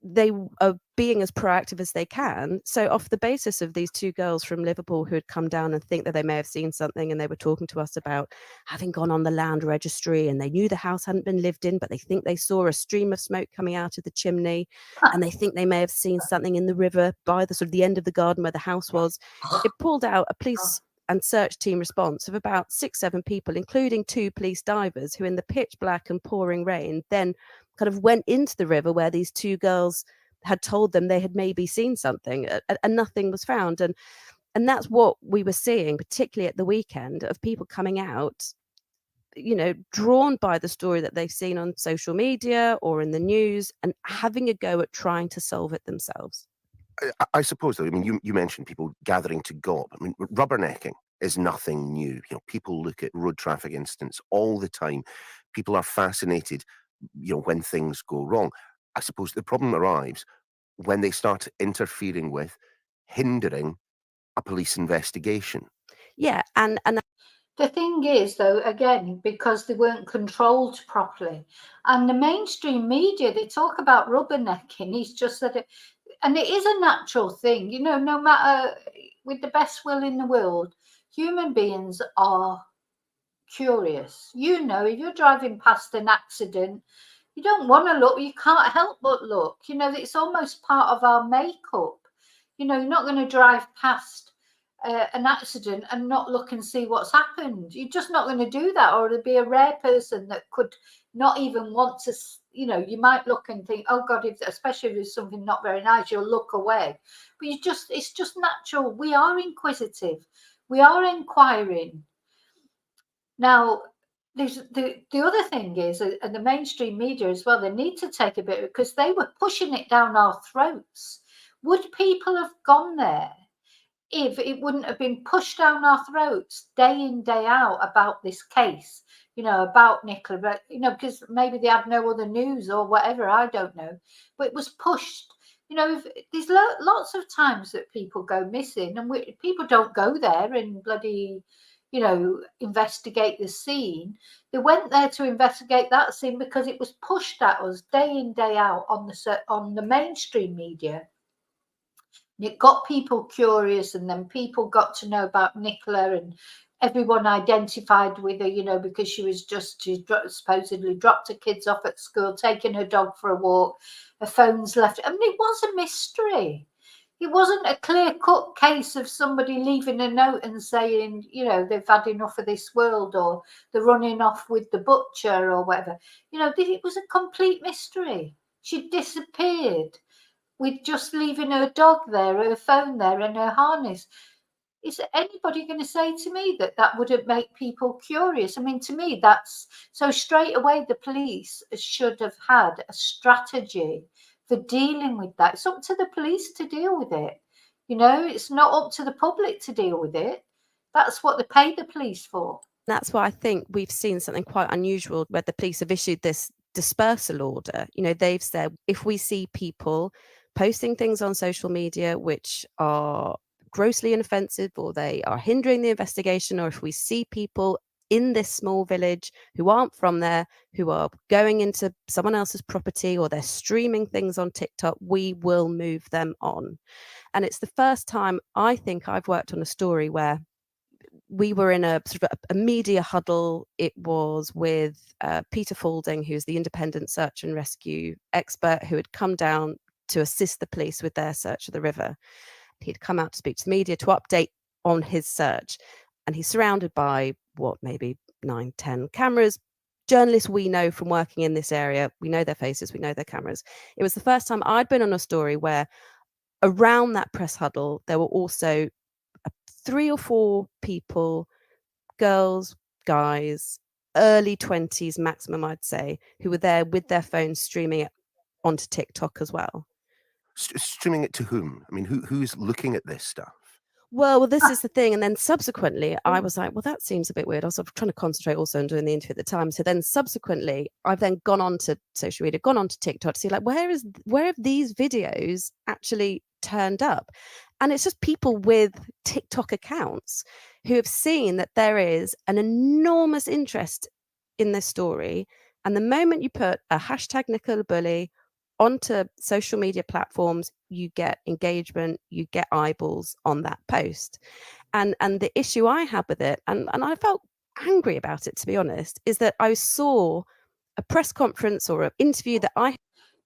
C: They are being as proactive as they can. So off the basis of these two girls from Liverpool who had come down and think that they may have seen something, and they were talking to us about having gone on the land registry, and they knew the house hadn't been lived in, but they think they saw a stream of smoke coming out of the chimney, and they think they may have seen something in the river by the sort of the end of the garden where the house was. It pulled out a police and search team response of about 6-7 people, including 2 police divers, who in the pitch black and pouring rain then kind of went into the river where these 2 girls had told them they had maybe seen something, and nothing was found. And that's what we were seeing, particularly at the weekend, of people coming out, you know, drawn by the story that they've seen on social media or in the news, and having a go at trying to solve it themselves.
B: I suppose, though, I mean, you mentioned people gathering to gob. I mean, rubbernecking is nothing new. You know, people look at road traffic incidents all the time. People are fascinated, you know, when things go wrong. I suppose the problem arrives when they start interfering with, hindering a police investigation.
C: Yeah, and
A: the thing is, though, again, because they weren't controlled properly, and the mainstream media, they talk about rubbernecking. He's just said it, and it is a natural thing, you know. No matter, with the best will in the world, human beings are curious. You know, if you're driving past an accident, you don't want to look, you can't help but look. You know, it's almost part of our makeup. You know, you're not going to drive past an accident and not look and see what's happened. You're just not going to do that. Or there'd be a rare person that could not even want to, you know, you might look and think, oh God, especially if it's something not very nice, you'll look away. But it's just natural. We are inquisitive. We are inquiring. Now, the other thing is, and the mainstream media as well, they need to take a bit, because they were pushing it down our throats. Would people have gone there if it wouldn't have been pushed down our throats day in, day out about this case, you know, about Nicola, but, you know, because maybe they had no other news or whatever, I don't know. But it was pushed. You know, there's lots of times that people go missing, and people don't go there and bloody, you know, investigate the scene. They went there to investigate that scene because it was pushed at us day in, day out on the mainstream media. It got people curious, and then people got to know about Nicola, and everyone identified with her, you know, because she supposedly dropped her kids off at school, taking her dog for a walk, her phone's left. I mean, it was a mystery. It wasn't a clear-cut case of somebody leaving a note and saying, you know, they've had enough of this world, or they're running off with the butcher or whatever. You know, it was a complete mystery. She disappeared with just leaving her dog there, her phone there, and her harness. Is anybody going to say to me that wouldn't make people curious? I mean, to me, that's so straight away the police should have had a strategy for dealing with that. It's up to the police to deal with it. You know, it's not up to the public to deal with it. That's what they pay the police for.
C: That's why I think we've seen something quite unusual where the police have issued this dispersal order. You know, they've said, if we see people posting things on social media which are grossly inoffensive, or they are hindering the investigation, or if we see people in this small village who aren't from there, who are going into someone else's property, or they're streaming things on TikTok, we will move them on. And it's the first time I think I've worked on a story where we were in a sort of a media huddle. It was with Peter Faulding, who's the independent search and rescue expert who had come down to assist the police with their search of the river. He'd come out to speak to the media to update on his search. And he's surrounded by, maybe 9-10 cameras. Journalists we know from working in this area, we know their faces, we know their cameras. It was the first time I'd been on a story where around that press huddle, there were also 3 or 4 people, girls, guys, early 20s maximum, I'd say, who were there with their phones streaming it onto TikTok as well.
B: Streaming it to whom? I mean, who's looking at this stuff?
C: Well, this is the thing. And then subsequently, I was like, well, that seems a bit weird. I was sort of trying to concentrate also on doing the interview at the time. So then subsequently, I've then gone on to social media, gone on to TikTok to see like, where have these videos actually turned up? And it's just people with TikTok accounts who have seen that there is an enormous interest in this story. And the moment you put a hashtag Nicola Bulley onto social media platforms, you get engagement, you get eyeballs on that post. And the issue I had with it, and I felt angry about it, to be honest, is that I saw a press conference or an interview that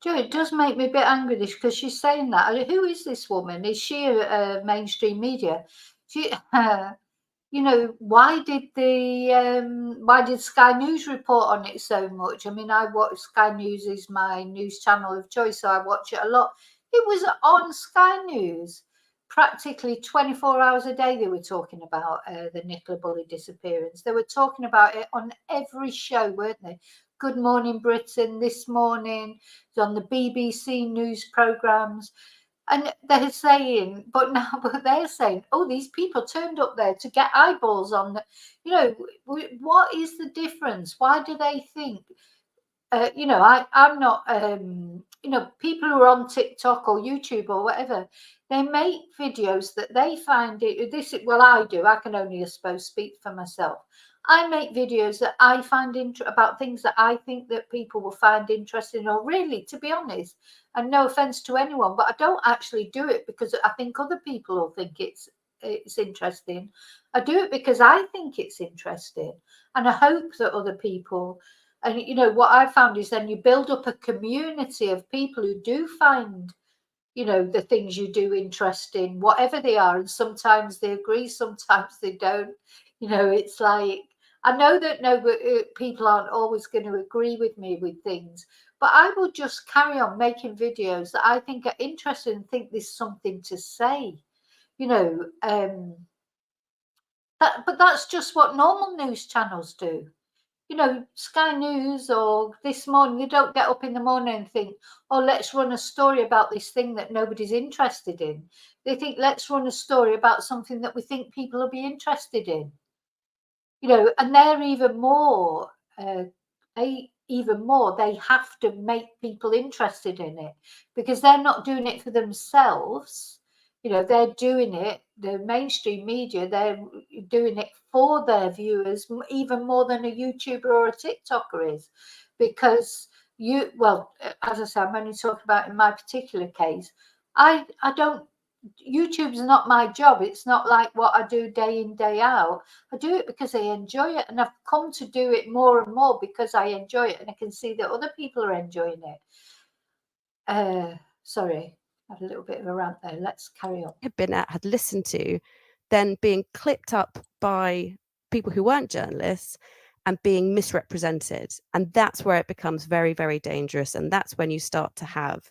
A: Joe, it does make me a bit angry because she's saying that. Who is this woman? Is she a mainstream media? She, you know, why did Sky News report on it so much? I mean, I watch Sky News is my news channel of choice, so I watch it a lot. It was on Sky News practically 24 hours a day. They were talking about the Nicola Bulley disappearance. They were talking about it on every show, weren't they? Good Morning Britain this morning, it's on the BBC news programmes. And they're saying, but they're saying, oh, these people turned up there to get eyeballs on the, you know, what is the difference? Why do they think, you know, I'm not, you know, people who are on TikTok or YouTube or whatever, they make videos that they find it, well, I do, I can only, I suppose, speak for myself. I make videos that I find about things that I think that people will find interesting, or really, to be honest, and no offense to anyone, but I don't actually do it because I think other people will think it's interesting. I do it because I think it's interesting, and I hope that other people, and you know what I found is then you build up a community of people who do find, you know, the things you do interesting, whatever they are, and sometimes they agree, sometimes they don't. You know, it's like, I know that people aren't always going to agree with me with things, but I will just carry on making videos that I think are interesting and think there's something to say, you know. But that's just what normal news channels do. You know, Sky News or This Morning, they don't get up in the morning and think, oh, let's run a story about this thing that nobody's interested in. They think, let's run a story about something that we think people will be interested in. You know, and they're even more, they have to make people interested in it because they're not doing it for themselves. You know, they're doing it, the mainstream media, they're doing it for their viewers even more than a YouTuber or a TikToker is. Because as I said, I'm only talking about in my particular case, I don't, YouTube's not my job. It's not like what I do day in, day out. I do it because I enjoy it, and I've come to do it more and more because I enjoy it, and I can see that other people are enjoying it. Sorry, I had a little bit of a rant there. Let's carry on.
C: Had listened to, then being clipped up by people who weren't journalists and being misrepresented. And that's where it becomes very, very dangerous. And that's when you start to have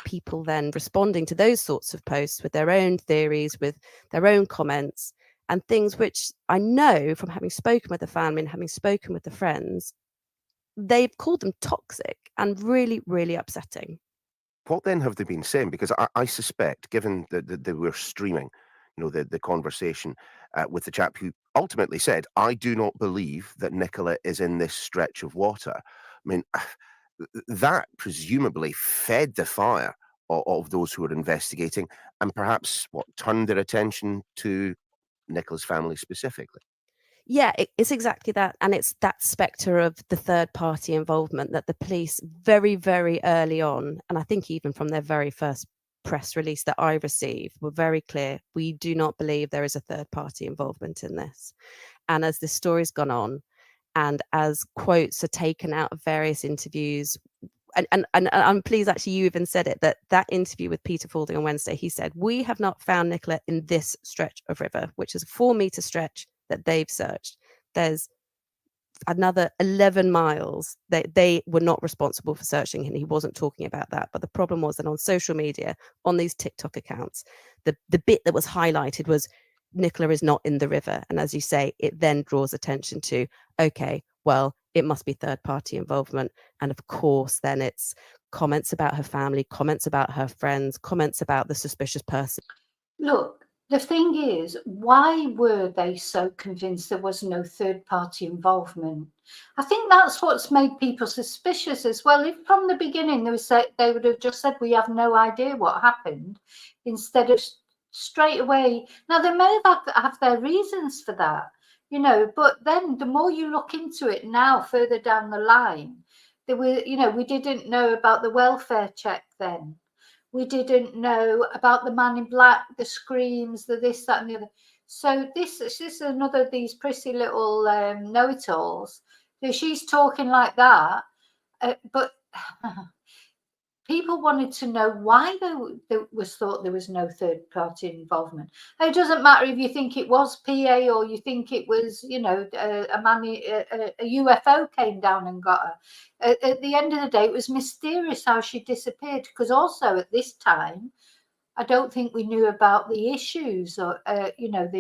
C: people then responding to those sorts of posts with their own theories, with their own comments, and things which I know from having spoken with the family and having spoken with the friends, they've called them toxic and really, really upsetting.
B: What then have they been saying? Because I suspect, given that they were streaming, you know, the conversation with the chap who ultimately said, I do not believe that Nicola is in this stretch of water. I mean, that presumably fed the fire of those who were investigating and perhaps turned their attention to Nicola's family specifically.
C: Yeah, it's exactly that. And it's that spectre of the third party involvement that the police very, very early on, and I think even from their very first press release that I received, were very clear. We do not believe there is a third party involvement in this. And as the story's gone on, and as quotes are taken out of various interviews, and I'm pleased actually you even said it, that interview with Peter Faulding on Wednesday, he said, we have not found Nicola in this stretch of river, which is a 4-meter stretch that they've searched. There's another 11 miles that they were not responsible for searching, and he wasn't talking about that. But the problem was that on social media, on these TikTok accounts, the bit that was highlighted was Nicola is not in the river. And as you say, it then draws attention to, okay, well, it must be third party involvement. And of course, then it's comments about her family, comments about her friends, comments about the suspicious person.
A: Look, The thing is, why were they so convinced there was no third-party involvement? I think that's what's made people suspicious as well. If from the beginning they would have just said, we have no idea what happened, instead of straight away. Now, they may have their reasons for that, you know, but then the more you look into it now, further down the line, there were, you know, we didn't know about the welfare check then. We didn't know about the man in black, the screams, the this, that, and the other. So this is another of these prissy little know-it-alls. So she's talking like that, but people wanted to know why there was thought there was no third-party involvement. It doesn't matter if you think it was PA or you think it was, you know, a UFO came down and got her. At the end of the day, it was mysterious how she disappeared, because also at this time, I don't think we knew about the issues, or you know,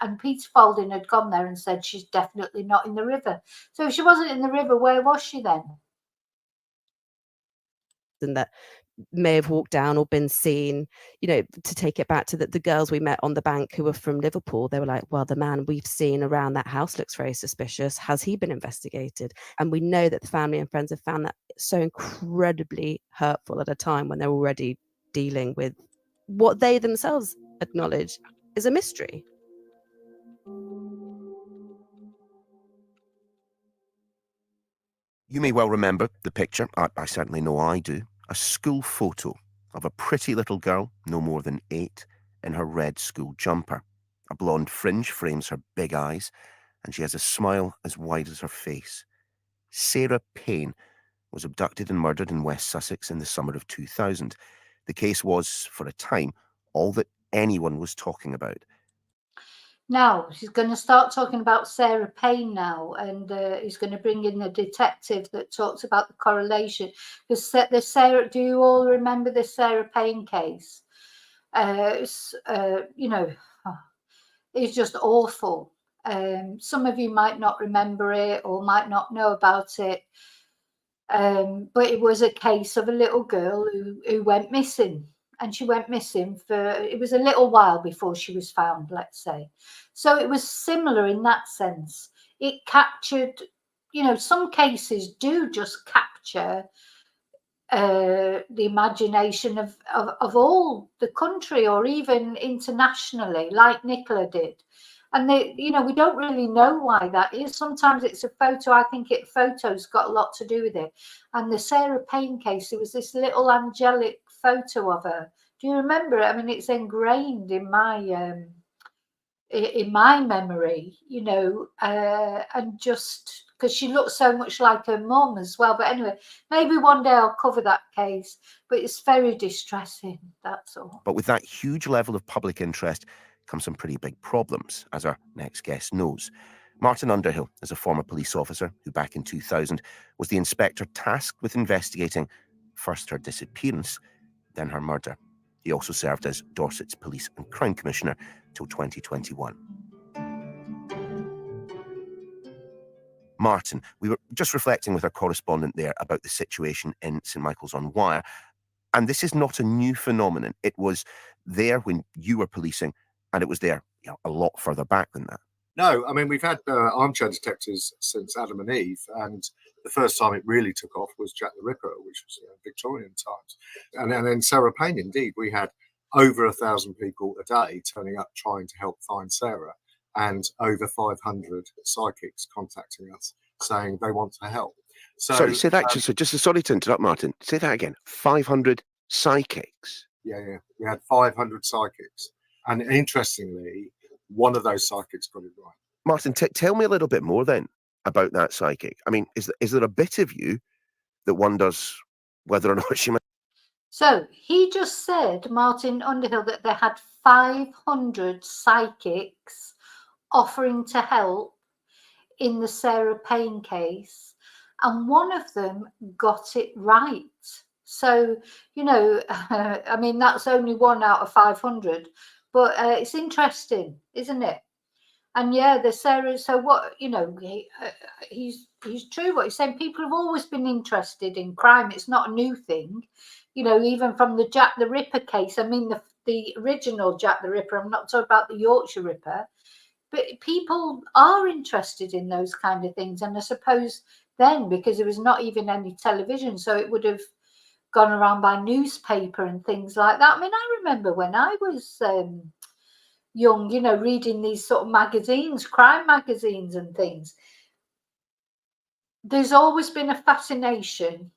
A: and Peter Falding had gone there and said she's definitely not in the river. So if she wasn't in the river, where was she then?
C: And that may have walked down or been seen, you know, to take it back to the girls we met on the bank who were from Liverpool. They were like, well, the man we've seen around that house looks very suspicious. Has he been investigated? And we know that the family and friends have found that so incredibly hurtful at a time when they're already dealing with what they themselves acknowledge is a mystery.
B: You may well remember the picture, I certainly know I do, a school photo of a pretty little girl, no more than 8, in her red school jumper. A blonde fringe frames her big eyes, and she has a smile as wide as her face. Sarah Payne was abducted and murdered in West Sussex in the summer of 2000. The case was, for a time, all that anyone was talking about.
A: Now, she's going to start talking about Sarah Payne now, and he's going to bring in the detective that talks about the correlation. Because the Sarah, do you all remember the Sarah Payne case? You know, it's just awful. Some of you might not remember it or might not know about it. But it was a case of a little girl who went missing. And she went missing it was a little while before she was found, let's say. So it was similar in that sense. It captured, you know, some cases do just capture the imagination of all the country, or even internationally, like Nicola did. And they, you know, we don't really know why that is. Sometimes it's a photo. I think photo's got a lot to do with it. And the Sarah Payne case, it was this little angelic photo of her. Do you remember it? I mean, it's ingrained in my memory, you know, and just because she looked so much like her mum as well. But anyway, maybe one day I'll cover that case, but it's very distressing, that's all.
B: But with that huge level of public interest comes some pretty big problems, as our next guest knows. Martin Underhill is a former police officer who back in 2000 was the inspector tasked with investigating first her disappearance, then her murder. He also served as Dorset's Police and Crime Commissioner till 2021. Martin, we were just reflecting with our correspondent there about the situation in St Michael's-on-Wye, and this is not a new phenomenon. It was there when you were policing, and it was there, you know, a lot further back than that.
D: No, I mean, we've had armchair detectives since Adam and Eve, and the first time it really took off was Jack the Ripper, which was Victorian times. And then Sarah Payne, indeed, we had over 1,000 people a day turning up trying to help find Sarah, and over 500 psychics contacting us saying they want to help. So,
B: sorry, say that, sorry to interrupt, Martin. Say that again. 500 psychics?
D: Yeah. We had 500 psychics. And interestingly, one of those psychics got it right.
B: Martin, tell me a little bit more then about that psychic. I mean, is there a bit of you that wonders whether or not she might...
A: So he just said, Martin Underhill, that they had 500 psychics offering to help in the Sarah Payne case, and one of them got it right. So, you know, I mean, that's only 1 out of 500, but it's interesting, isn't it? And yeah, the Sarah, so what, you know, he's true what he's saying. People have always been interested in crime. It's not a new thing, you know, even from the Jack the Ripper case. I mean, the original Jack the Ripper. I'm not talking about the Yorkshire Ripper. But people are interested in those kind of things. And I suppose then, because there was not even any television, so it would have gone around by newspaper and things like that. I mean, I remember when I was young, you know, reading these sort of magazines, crime magazines and things. There's always been a fascination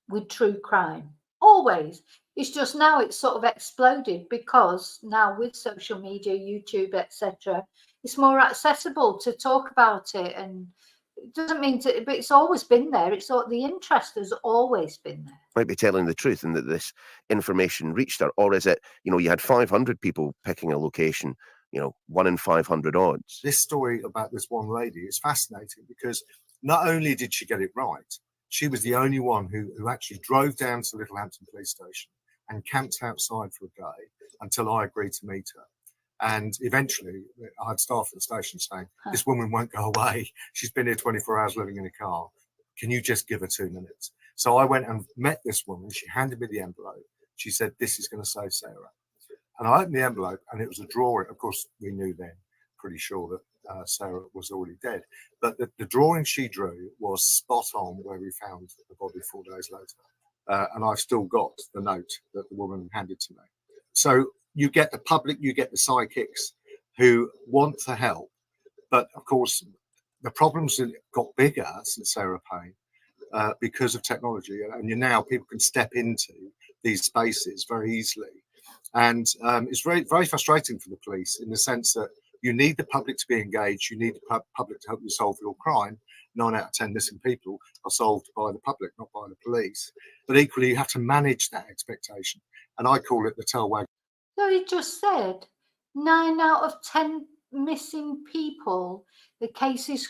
A: with true crime. Always. It's just now it's sort of exploded because now with social media, YouTube, etc., it's more accessible to talk about it. And it doesn't mean to, but it's always been there. It's the interest has always been there.
B: Might be telling the truth and that this information reached her, or is it, you know, you had 500 people picking a location, you know, 1 in 500 odds?
D: This story about this one lady is fascinating because not only did she get it right, she was the only one who actually drove down to Littlehampton police station and camped outside for a day until I agreed to meet her. And eventually I had staff at the station saying, this woman won't go away. She's been here 24 hours living in a car. Can you just give her 2 minutes? So I went and met this woman. She handed me the envelope. She said, this is going to save Sarah. And I opened the envelope and it was a drawing. Of course, we knew then, pretty sure that Sarah was already dead. But the drawing she drew was spot on where we found the body 4 days later. And I've still got the note that the woman handed to me. So you get the public, you get the psychics who want to help. But of course, the problems got bigger since Sarah Payne because of technology. And now people can step into these spaces very easily. And it's very, very frustrating for the police in the sense that you need the public to be engaged. You need the public to help you solve your crime. 9 out of 10 missing people are solved by the public, not by the police. But equally, you have to manage that expectation. And I call it the tail wag.
A: So he just said 9 out of 10 missing people, the case is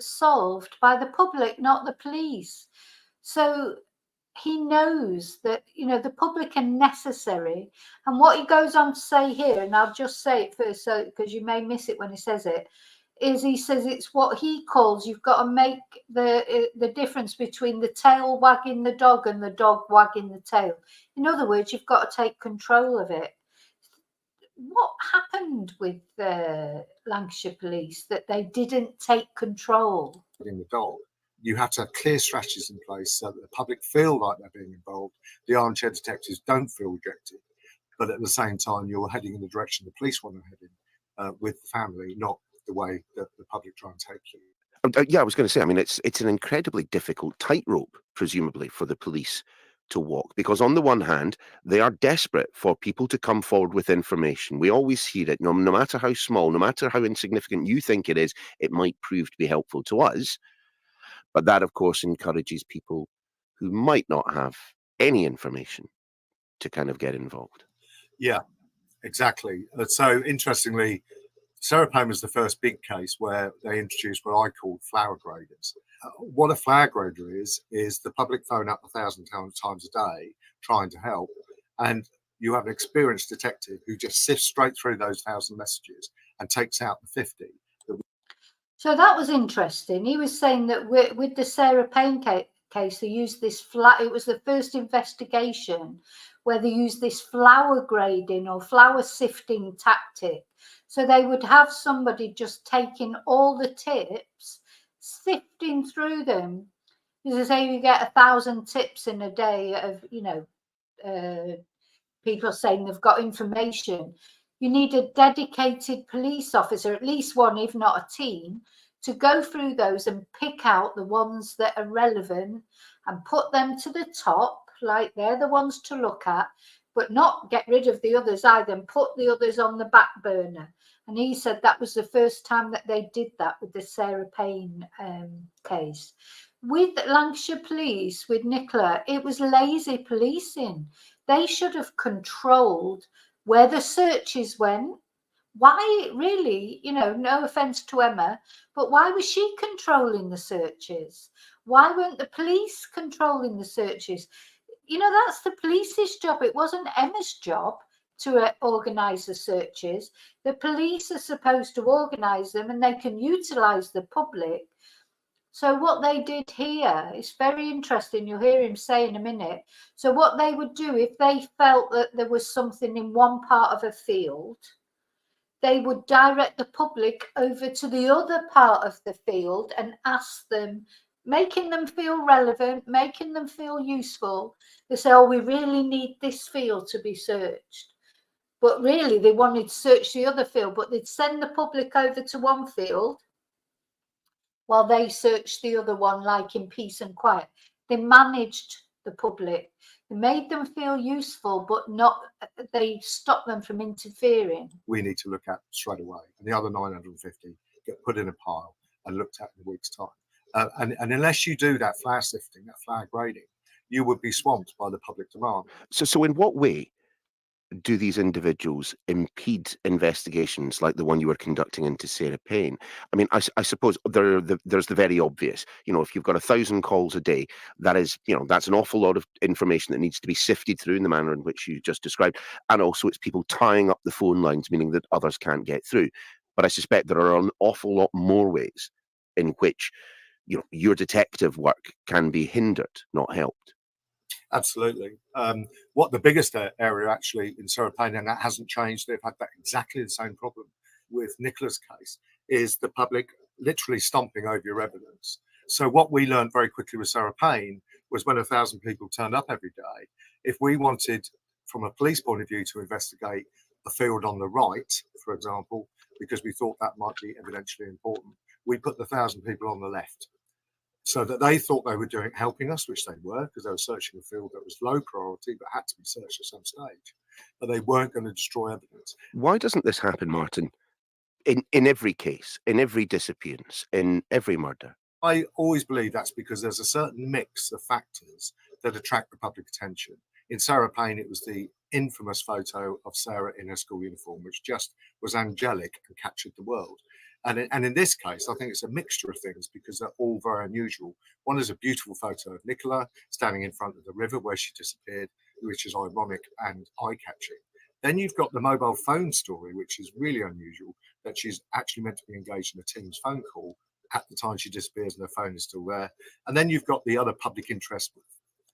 A: solved by the public, not the police. So he knows that, you know, the public are necessary. And what he goes on to say here, and I'll just say it first so because you may miss it when he says it, is he says it's what he calls, you've got to make the difference between the tail wagging the dog and the dog wagging the tail. In other words, you've got to take control of it. What happened with the Lancashire police that they didn't take control?
D: In the dog, you have to have clear strategies in place so that the public feel like they're being involved. The armchair detectives don't feel rejected, but at the same time, you're heading in the direction the police want to head in with the family, not the way that the public try and take you.
B: Yeah, I was going to say, I mean, it's an incredibly difficult tightrope, presumably, for the police to walk, because on the one hand, they are desperate for people to come forward with information. We always hear it, no matter how small, no matter how insignificant you think it is, it might prove to be helpful to us. But that, of course, encourages people who might not have any information to kind of get involved.
D: Yeah, exactly. So interestingly, Sarah Payne was the first big case where they introduced what I call flower graders. What a flower grader is the public phone up 1,000 times a day trying to help, and you have an experienced detective who just sifts straight through those 1,000 messages and takes out the 50.
A: So that was interesting. He was saying that with the Sarah Payne case, they used this it was the first investigation where they used this flower grading or flower sifting tactic. So they would have somebody just taking all the tips, sifting through them. As I say, you get 1,000 tips in a day of, you know, people saying they've got information. You need a dedicated police officer, at least one, if not a team, to go through those and pick out the ones that are relevant and put them to the top, like they're the ones to look at, but not get rid of the others either and put the others on the back burner. And he said that was the first time that they did that with the Sarah Payne case. With Lancashire Police, with Nicola, it was lazy policing. They should have controlled where the searches went. Why, really, you know, no offence to Emma, but why was she controlling the searches? Why weren't the police controlling the searches? You know, that's the police's job. It wasn't Emma's job to organise the searches. The police are supposed to organise them and they can utilise the public. So what they did here is very interesting. You'll hear him say in a minute. So what they would do, if they felt that there was something in one part of a field, they would direct the public over to the other part of the field and ask them, making them feel relevant, making them feel useful. They say, oh, we really need this field to be searched. But really, they wanted to search the other field, but they'd send the public over to one field while they searched the other one, like in peace and quiet. They managed the public. They made them feel useful, but not, they stopped them from interfering.
D: We need to look at straight away. And the other 950 get put in a pile and looked at in a week's time. And unless you do that flag sifting, that flag grading, you would be swamped by the public demand.
B: So in what way do these individuals impede investigations like the one you were conducting into Sarah Payne? I mean, I suppose there's the very obvious. You know, if you've got 1,000 calls a day, that is, you know, that's an awful lot of information that needs to be sifted through in the manner in which you just described. And also it's people tying up the phone lines, meaning that others can't get through. But I suspect there are an awful lot more ways in which, you know, your detective work can be hindered, not helped.
D: Absolutely. What the biggest area actually in Sarah Payne, and that hasn't changed, they've had that exactly the same problem with Nicola's case, is the public literally stomping over your evidence. So what we learned very quickly with Sarah Payne was when 1,000 people turned up every day, if we wanted, from a police point of view, to investigate a field on the right, for example, because we thought that might be evidentially important, we put the 1,000 people on the left. So that they thought they were helping us, which they were, because they were searching a field that was low priority but had to be searched at some stage. But they weren't going to destroy evidence.
B: Why doesn't this happen, Martin, in every case, in every disappearance, in every murder?
D: I always believe that's because there's a certain mix of factors that attract the public attention. In Sarah Payne, it was the infamous photo of Sarah in her school uniform, which just was angelic and captured the world. And in this case, I think it's a mixture of things because they're all very unusual. One is a beautiful photo of Nicola standing in front of the river where she disappeared, which is ironic and eye-catching. Then you've got the mobile phone story, which is really unusual, that she's actually meant to be engaged in a team's phone call at the time she disappears and her phone is still there. And then you've got the other public interest.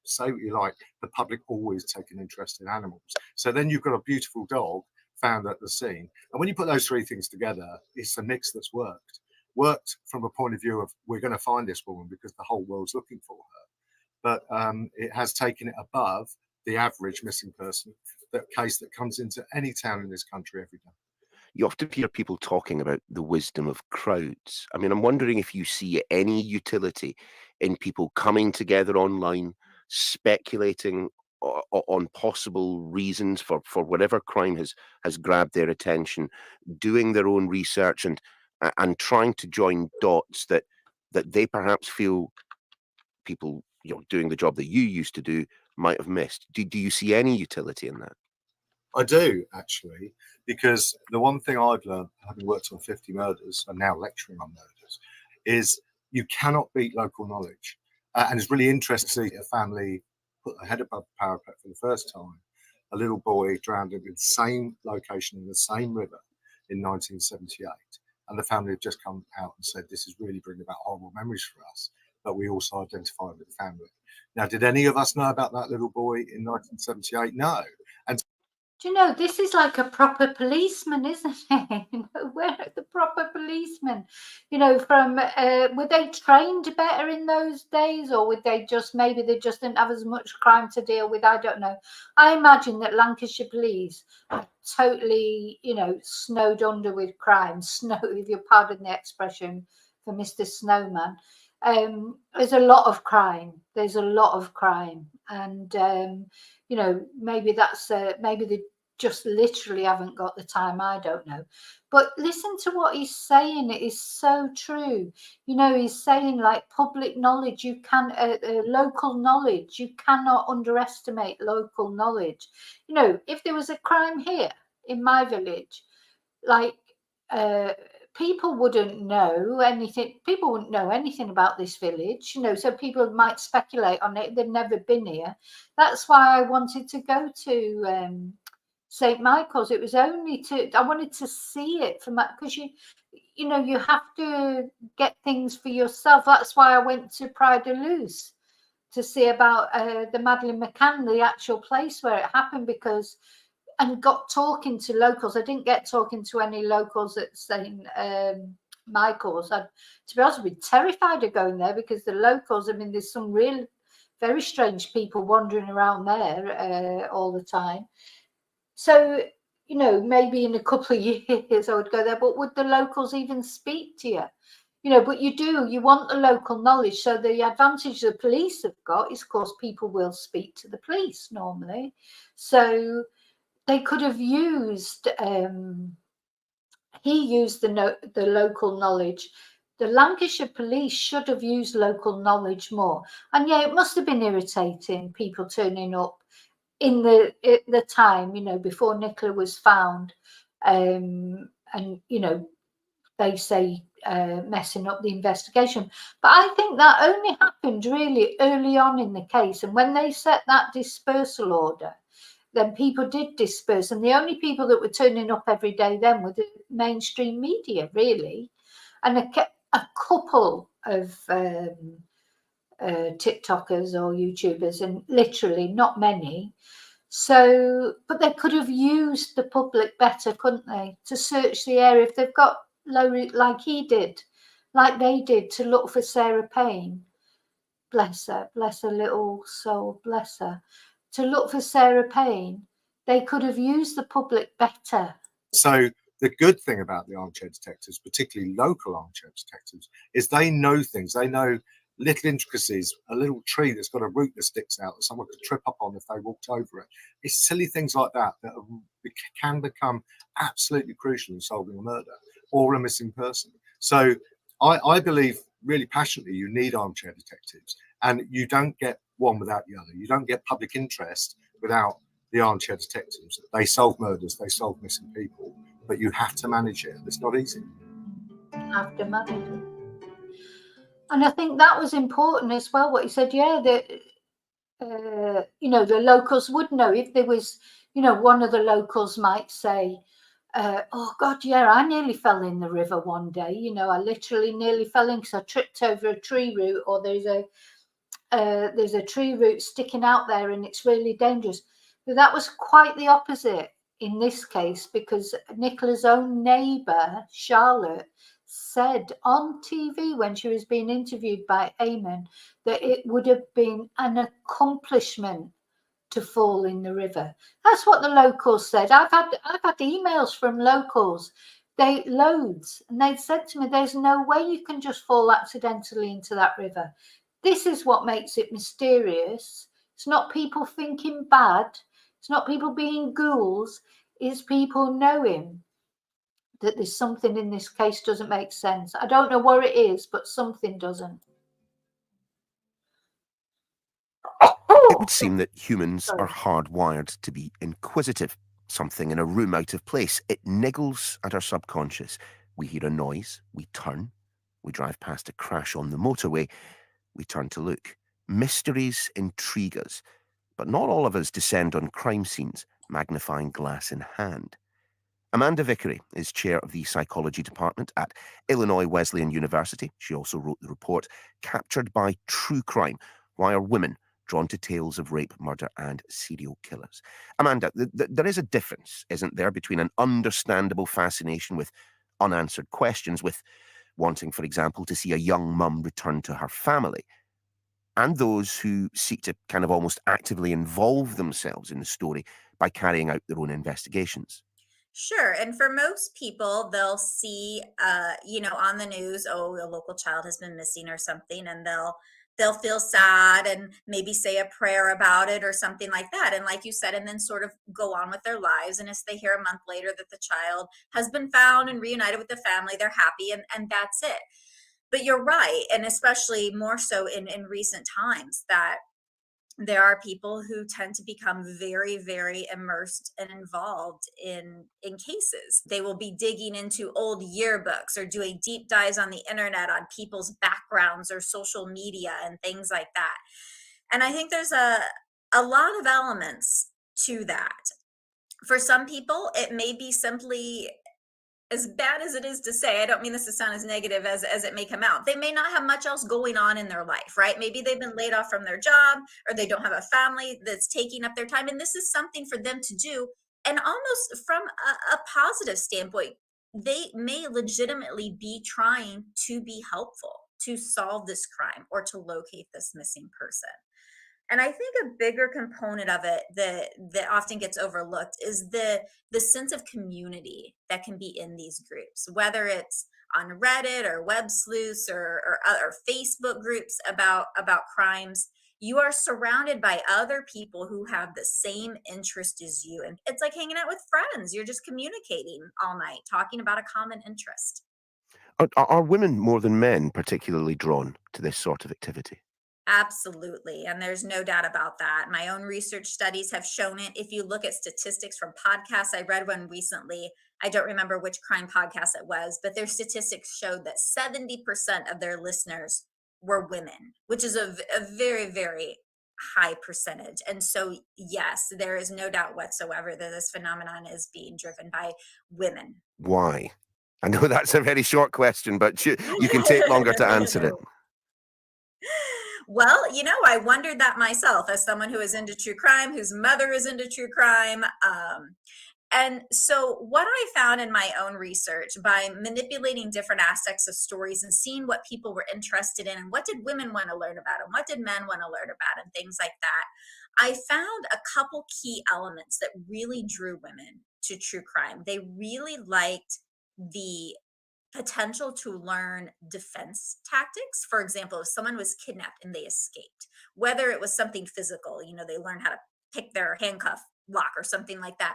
D: Say what you like, the public always take an interest in animals. So then you've got a beautiful dog found at the scene. And when you put those three things together, it's a mix that's worked from a point of view of we're going to find this woman because the whole world's looking for her. But it has taken it above the average missing person, that case that comes into any town in this country every day.
B: You often hear people talking about the wisdom of crowds. I mean, I'm wondering if you see any utility in people coming together online, speculating on possible reasons for whatever crime has grabbed their attention, doing their own research and trying to join dots that they perhaps feel people, you know, doing the job that you used to do might have missed. Do you see any utility in that?
D: I do, actually, because the one thing I've learned, having worked on 50 murders and now lecturing on murders, is you cannot beat local knowledge. And it's really interesting to see a family put their head above the parapet for the first time. A little boy drowned in the same location in the same river in 1978. And the family had just come out and said, this is really bringing about horrible memories for us. But we also identified with the family. Now, did any of us know about that little boy in 1978? No. And
A: do you know, this is like a proper policeman, isn't it? You know, where are the proper policemen? You know, from were they trained better in those days, or would they just, maybe they just didn't have as much crime to deal with? I don't know. I imagine that Lancashire police are totally, you know, snowed under with crime. Snow, if you pardon the expression for Mr. Snowman. There's a lot of crime. There's a lot of crime, and you know, maybe that's maybe they just literally haven't got the time. I don't know, but listen to what he's saying. It is so true. You know, he's saying like public knowledge. You can local knowledge. You cannot underestimate local knowledge. You know, if there was a crime here in my village, like. People wouldn't know anything. People wouldn't know anything about this village, you know, so people might speculate on it. They've never been here. That's why I wanted to go to St. Michael's. It was only I wanted to see it from that, because you know, you have to get things for yourself. That's why I went to Pride de Luz, to see about the Madeleine McCann, the actual place where it happened, and got talking to locals. I didn't get talking to any locals at St. Michael's. To be honest, I'd be terrified of going there, because the locals, I mean, there's some real very strange people wandering around there all the time. So, you know, maybe in a couple of years I would go there, but would the locals even speak to you? You know, but you want the local knowledge. So the advantage the police have got is, of course, people will speak to the police normally. So they could have used, he used the local knowledge. The Lancashire police should have used local knowledge more. And yeah, it must have been irritating, people turning up in the time, you know, before Nicola was found, and you know, they say messing up the investigation. But I think that only happened really early on in the case, and when they set that dispersal order, then people did disperse, and the only people that were turning up every day then were the mainstream media, really, and a couple of TikTokers or YouTubers, and literally not many. So, but they could have used the public better, couldn't they, to search the area if they've got like he did, like they did, to look for Sarah Payne. Bless her little soul, bless her. To look for Sarah Payne, they could have used the public better.
D: So the good thing about the armchair detectives, particularly local armchair detectives, is they know things. They know little intricacies, a little tree that's got a root that sticks out that someone could trip up on if they walked over it. It's silly things like that that can become absolutely crucial in solving a murder or a missing person. So I believe really passionately you need armchair detectives, and you don't get one without the other. You don't get public interest without the armchair detectives. They solve murders, they solve missing people, but you have to manage it. It's not easy.
A: You have to manage it. And I think that was important as well, what you said. Yeah, that you know, the locals would know if there was, you know, one of the locals might say, oh God, yeah, I nearly fell in the river one day. You know, I literally nearly fell in because I tripped over a tree root, or there's a tree root sticking out there and it's really dangerous. But that was quite the opposite in this case, because Nicola's own neighbour, Charlotte, said on TV when she was being interviewed by Eamon that it would have been an accomplishment to fall in the river. That's what the locals said. I've had emails from locals, loads, and they said to me, there's no way you can just fall accidentally into that river. This is what makes it mysterious. It's not people thinking bad. It's not people being ghouls. It's people knowing that there's something in this case doesn't make sense. I don't know what it is, but something doesn't.
B: It would seem that humans are hardwired to be inquisitive. Something in a room out of place, it niggles at our subconscious. We hear a noise, we turn. We drive past a crash on the motorway, we turn to look. Mysteries intrigue us, but not all of us descend on crime scenes, magnifying glass in hand. Amanda Vickery is chair of the psychology department at Illinois Wesleyan University. She also wrote the report, Captured by True Crime: Why Are Women Drawn to Tales of Rape, Murder and Serial Killers? Amanda, there is a difference, isn't there, between an understandable fascination with unanswered questions, with wanting, for example, to see a young mum return to her family, and those who seek to kind of almost actively involve themselves in the story by carrying out their own investigations.
E: Sure. And for most people, they'll see, you know, on the news, oh, a local child has been missing or something, and they'll feel sad and maybe say a prayer about it or something like that. And like you said, and then sort of go on with their lives. And as they hear a month later that the child has been found and reunited with the family, they're happy, and that's it. But you're right. And especially more so in recent times, that there are people who tend to become very, very immersed and involved in cases. They will be digging into old yearbooks or doing deep dives on the internet on people's backgrounds or social media and things like that. And I think there's a lot of elements to that. For some people, it may be simply, as bad as it is to say, I don't mean this to sound as negative as it may come out. They may not have much else going on in their life, right? Maybe they've been laid off from their job, or they don't have a family that's taking up their time. And this is something for them to do. And almost from a positive standpoint, they may legitimately be trying to be helpful to solve this crime or to locate this missing person. And I think a bigger component of it that often gets overlooked is the sense of community that can be in these groups, whether it's on Reddit or web sleuths or other Facebook groups about crimes. You are surrounded by other people who have the same interest as you, and it's like hanging out with friends. You're just communicating all night, talking about a common interest.
B: Are women more than men particularly drawn to this sort of activity?
E: Absolutely. And there's no doubt about that. My own research studies have shown it. If you look at statistics from podcasts, I read one recently. I don't remember which crime podcast it was, but their statistics showed that 70% of their listeners were women, which is a very, very high percentage. And so, yes, there is no doubt whatsoever that this phenomenon is being driven by women.
B: Why? I know that's a very short question, but you can take longer to answer it.
E: Well, I wondered that myself as someone who is into true crime, whose mother is into true crime. And so, what I found in my own research by manipulating different aspects of stories and seeing what people were interested in and what did women want to learn about and what did men want to learn about and things like that, I found a couple key elements that really drew women to true crime. They really liked the potential to learn defense tactics. For example, if someone was kidnapped and they escaped, whether it was something physical, they learn how to pick their handcuff lock or something like that.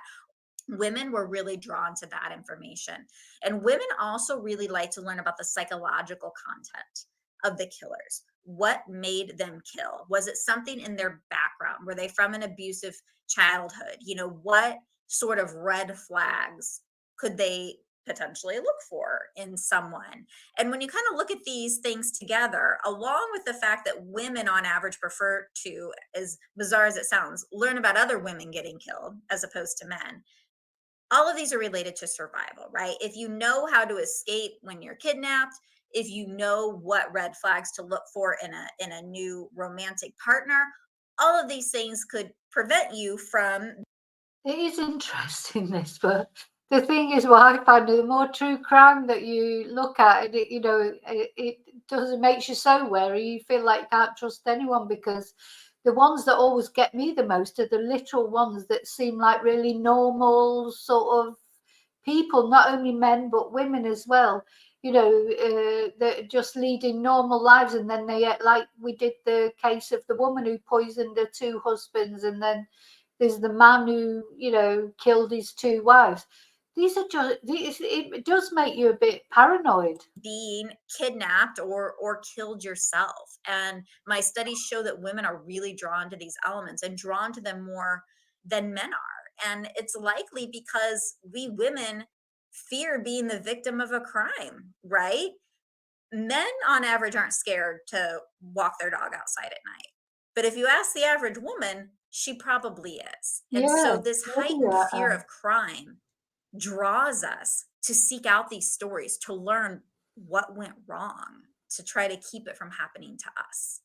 E: Women were really drawn to that information. And women also really like to learn about the psychological content of the killers. What made them kill? Was it something in their background? Were they from an abusive childhood? What sort of red flags could they potentially look for in someone? And when you kind of look at these things together, along with the fact that women on average prefer to, as bizarre as it sounds, learn about other women getting killed as opposed to men, all of these are related to survival, right? If you know how to escape when you're kidnapped, if you know what red flags to look for in a new romantic partner, all of these things could prevent you from.
A: It is interesting, this, but the thing is, what I find, the more true crime that you look at, it doesn't makes you so wary. You feel like you can't trust anyone, because the ones that always get me the most are the little ones that seem like really normal sort of people, not only men but women as well. They're just leading normal lives, and then they, like we did the case of the woman who poisoned her two husbands, and then there's the man who, killed his two wives. It does make you a bit paranoid.
E: Being kidnapped or killed yourself. And my studies show that women are really drawn to these elements and drawn to them more than men are. And it's likely because we women fear being the victim of a crime, right? Men on average aren't scared to walk their dog outside at night. But if you ask the average woman, she probably is. And so this heightened fear of crime draws us to seek out these stories, to learn what went wrong, to try to keep it from happening to us.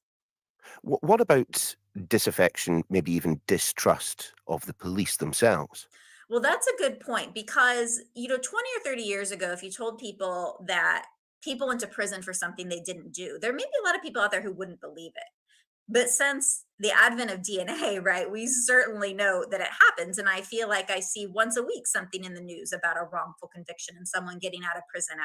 B: What about disaffection, maybe even distrust of the police themselves?
E: Well, that's a good point, because 20 or 30 years ago, if you told people that people went to prison for something they didn't do, there may be a lot of people out there who wouldn't believe it. But since the advent of DNA, right, we certainly know that it happens. And I feel like I see once a week something in the news about a wrongful conviction and someone getting out of prison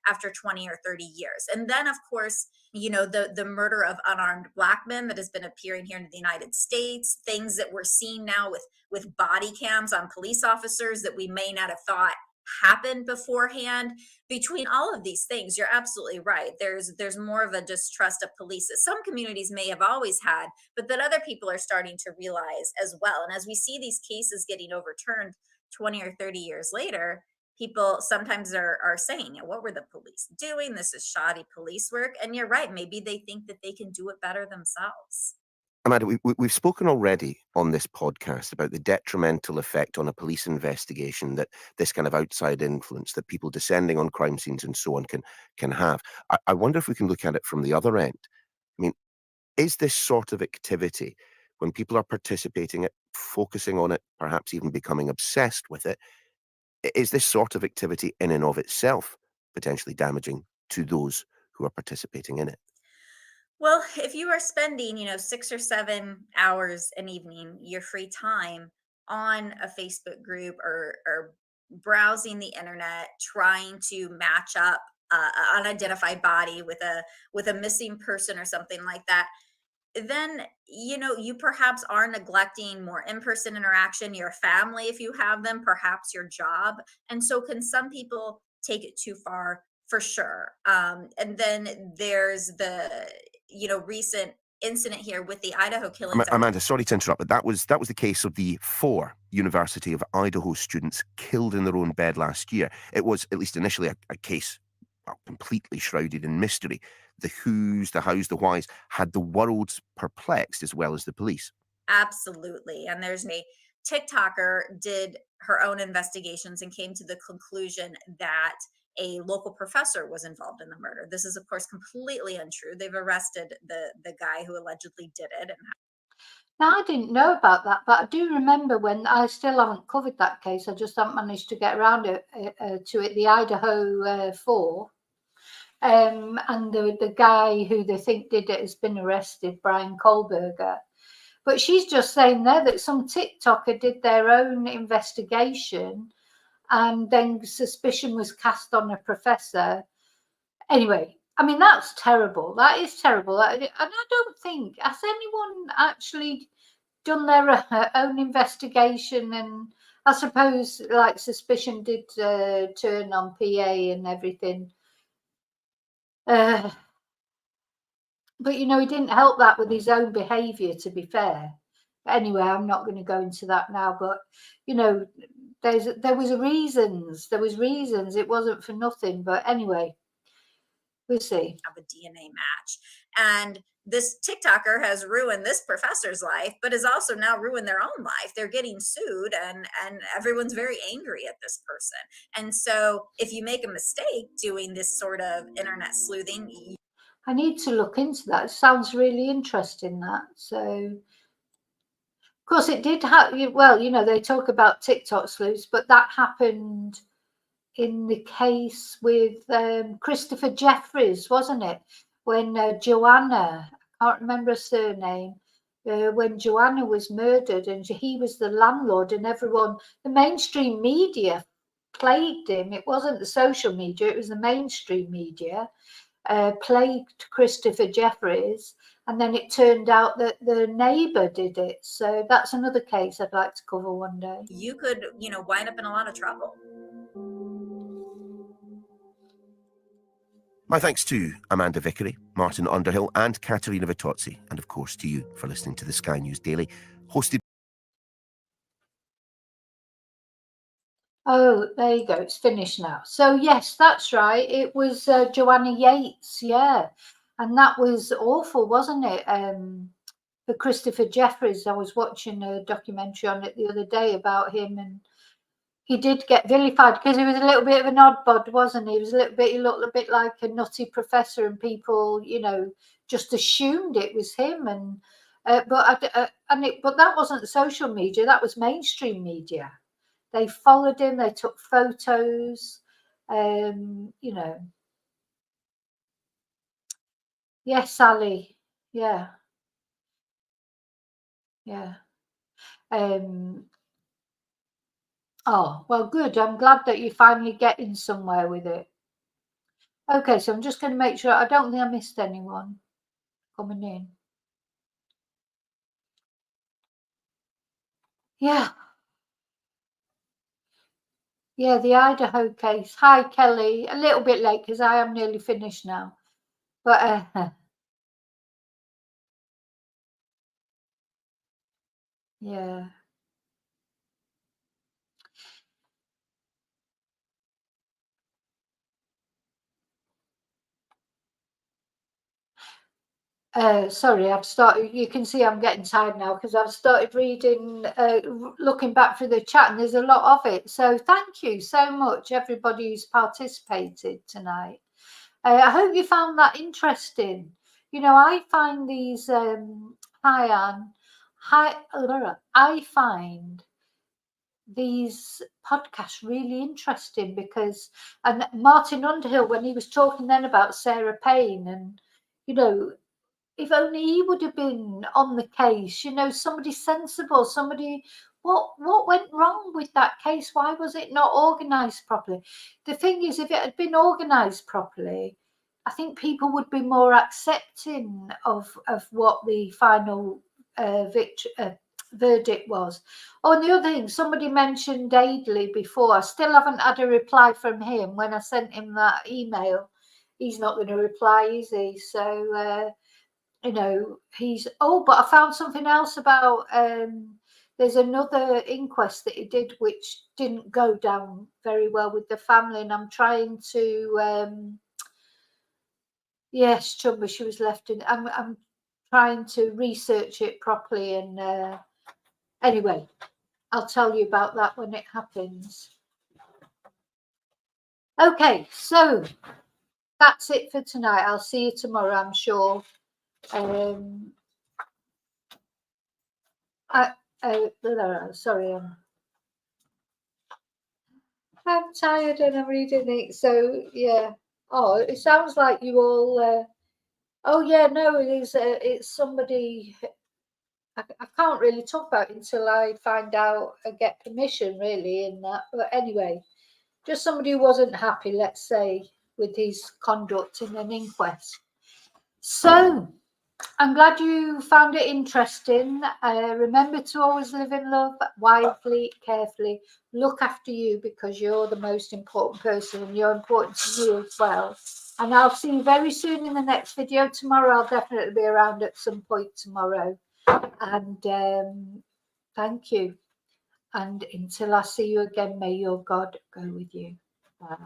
E: after 20 or 30 years. And then, of course, the murder of unarmed Black men that has been appearing here in the United States, things that we're seeing now with body cams on police officers that we may not have thought happened beforehand. Between all of these things, you're absolutely right. There's more of a distrust of police that some communities may have always had, but that other people are starting to realize as well. And as we see these cases getting overturned 20 or 30 years later, people sometimes are saying, what were the police doing? This is shoddy police work. And you're right, maybe they think that they can do it better themselves.
B: Amanda, we've spoken already on this podcast about the detrimental effect on a police investigation that this kind of outside influence, that people descending on crime scenes and so on can have. I wonder if we can look at it from the other end. I mean, is this sort of activity, when people are participating it, focusing on it, perhaps even becoming obsessed with it, is this sort of activity in and of itself potentially damaging to those who are participating in it?
E: Well, if you are spending, 6 or 7 hours an evening, your free time on a Facebook group or browsing the internet, trying to match up an unidentified body with a missing person or something like that, then you perhaps are neglecting more in-person interaction, your family if you have them, perhaps your job. And so can some people take it too far? For sure. And then there's the recent incident here with the Idaho killings.
B: Amanda, sorry to interrupt, but that was the case of the 4 University of Idaho students killed in their own bed last year. It was, at least initially, a case completely shrouded in mystery. The who's, the how's, the why's had the world perplexed as well as the police.
E: Absolutely. And there's a TikToker did her own investigations and came to the conclusion that a local professor was involved in the murder. This is, of course, completely untrue. They've arrested the guy who allegedly did it.
A: Now, I didn't know about that, but I do remember when I still haven't covered that case. I just haven't managed to get around to it. The Idaho 4, and the guy who they think did it has been arrested, Brian Kohlberger. But she's just saying there that some TikToker did their own investigation, and then suspicion was cast on a professor. Anyway, I mean, that's terrible. That is terrible. And I don't think, has anyone actually done their own investigation? And I suppose, like, suspicion did turn on PA and everything. But, he didn't help that with his own behaviour, to be fair. Anyway, I'm not going to go into that now, but, there was reasons. There was reasons. It wasn't for nothing. But anyway, we'll see.
E: Have a DNA match. And this TikToker has ruined this professor's life, but has also now ruined their own life. They're getting sued and everyone's very angry at this person. And so if you make a mistake doing this sort of internet sleuthing,
A: I need to look into that. It sounds really interesting, that. So, of course, it did happen. Well, they talk about TikTok sleuths, but that happened in the case with Christopher Jeffries, wasn't it? When Joanna, I can't remember her surname, when Joanna was murdered and he was the landlord, and everyone, the mainstream media plagued him. It wasn't the social media, it was the mainstream media. Plagued Christopher Jeffries, and then it turned out that the neighbour did it. So that's another case I'd like to cover one day.
E: You could, wind up in a lot of trouble.
B: My thanks to Amanda Vickery, Martin Underhill, and Katerina Vitozzi, and of course to you for listening to the Sky News Daily, hosted.
A: Oh, there you go. It's finished now. So, yes, that's right. It was Joanna Yates, yeah. And that was awful, wasn't it? For Christopher Jeffries. I was watching a documentary on it the other day about him, and he did get vilified because he was a little bit of an oddbod, wasn't he? He was he looked a bit like a nutty professor, and people, just assumed it was him. And but that wasn't social media. That was mainstream media. They followed him. They took photos. Yes, Sally. Yeah. Yeah. Oh, well, good. I'm glad that you're finally getting somewhere with it. Okay, so I'm just going to make sure. I don't think I missed anyone coming in. Yeah. Yeah, the Idaho case. Hi, Kelly. A little bit late because I am nearly finished now. But yeah. Sorry, I've started. You can see I'm getting tired now because I've started reading, looking back through the chat, and there's a lot of it. So thank you so much, everybody who's participated tonight. I hope you found that interesting. You know, I find these. Hi, Anne. Hi, Laura. I find these podcasts really interesting because, and Martin Underhill, when he was talking then about Sarah Payne, and you know, if only he would have been on the case, you know, somebody sensible, somebody, what went wrong with that case? Why was it not organised properly? The thing is, if it had been organised properly, I think people would be more accepting of what the final verdict was. Oh, and the other thing, somebody mentioned Aidley before. I still haven't had a reply from him when I sent him that email. He's not going to reply, is he? So, you know, but I found something else about, there's another inquest that he did which didn't go down very well with the family, and I'm trying to, yes, Chumba, she was left in, I'm trying to research it properly, and anyway, I'll tell you about that when it happens. Okay, so that's it for tonight. I'll see you tomorrow, I'm sure. Sorry, I'm tired and I'm reading it. So yeah. Oh, it sounds like you all. Oh yeah, no, it is. It's somebody. I can't really talk about it until I find out. I get permission, really, in that. But anyway, just somebody who wasn't happy, let's say, with his conduct in an inquest. So I'm glad you found it interesting. Remember to always live in love, wisely, carefully. Look after you because you're the most important person and you're important to me as well. And I'll see you very soon in the next video. Tomorrow, I'll definitely be around at some point tomorrow. And thank you. And until I see you again, may your God go with you. Bye.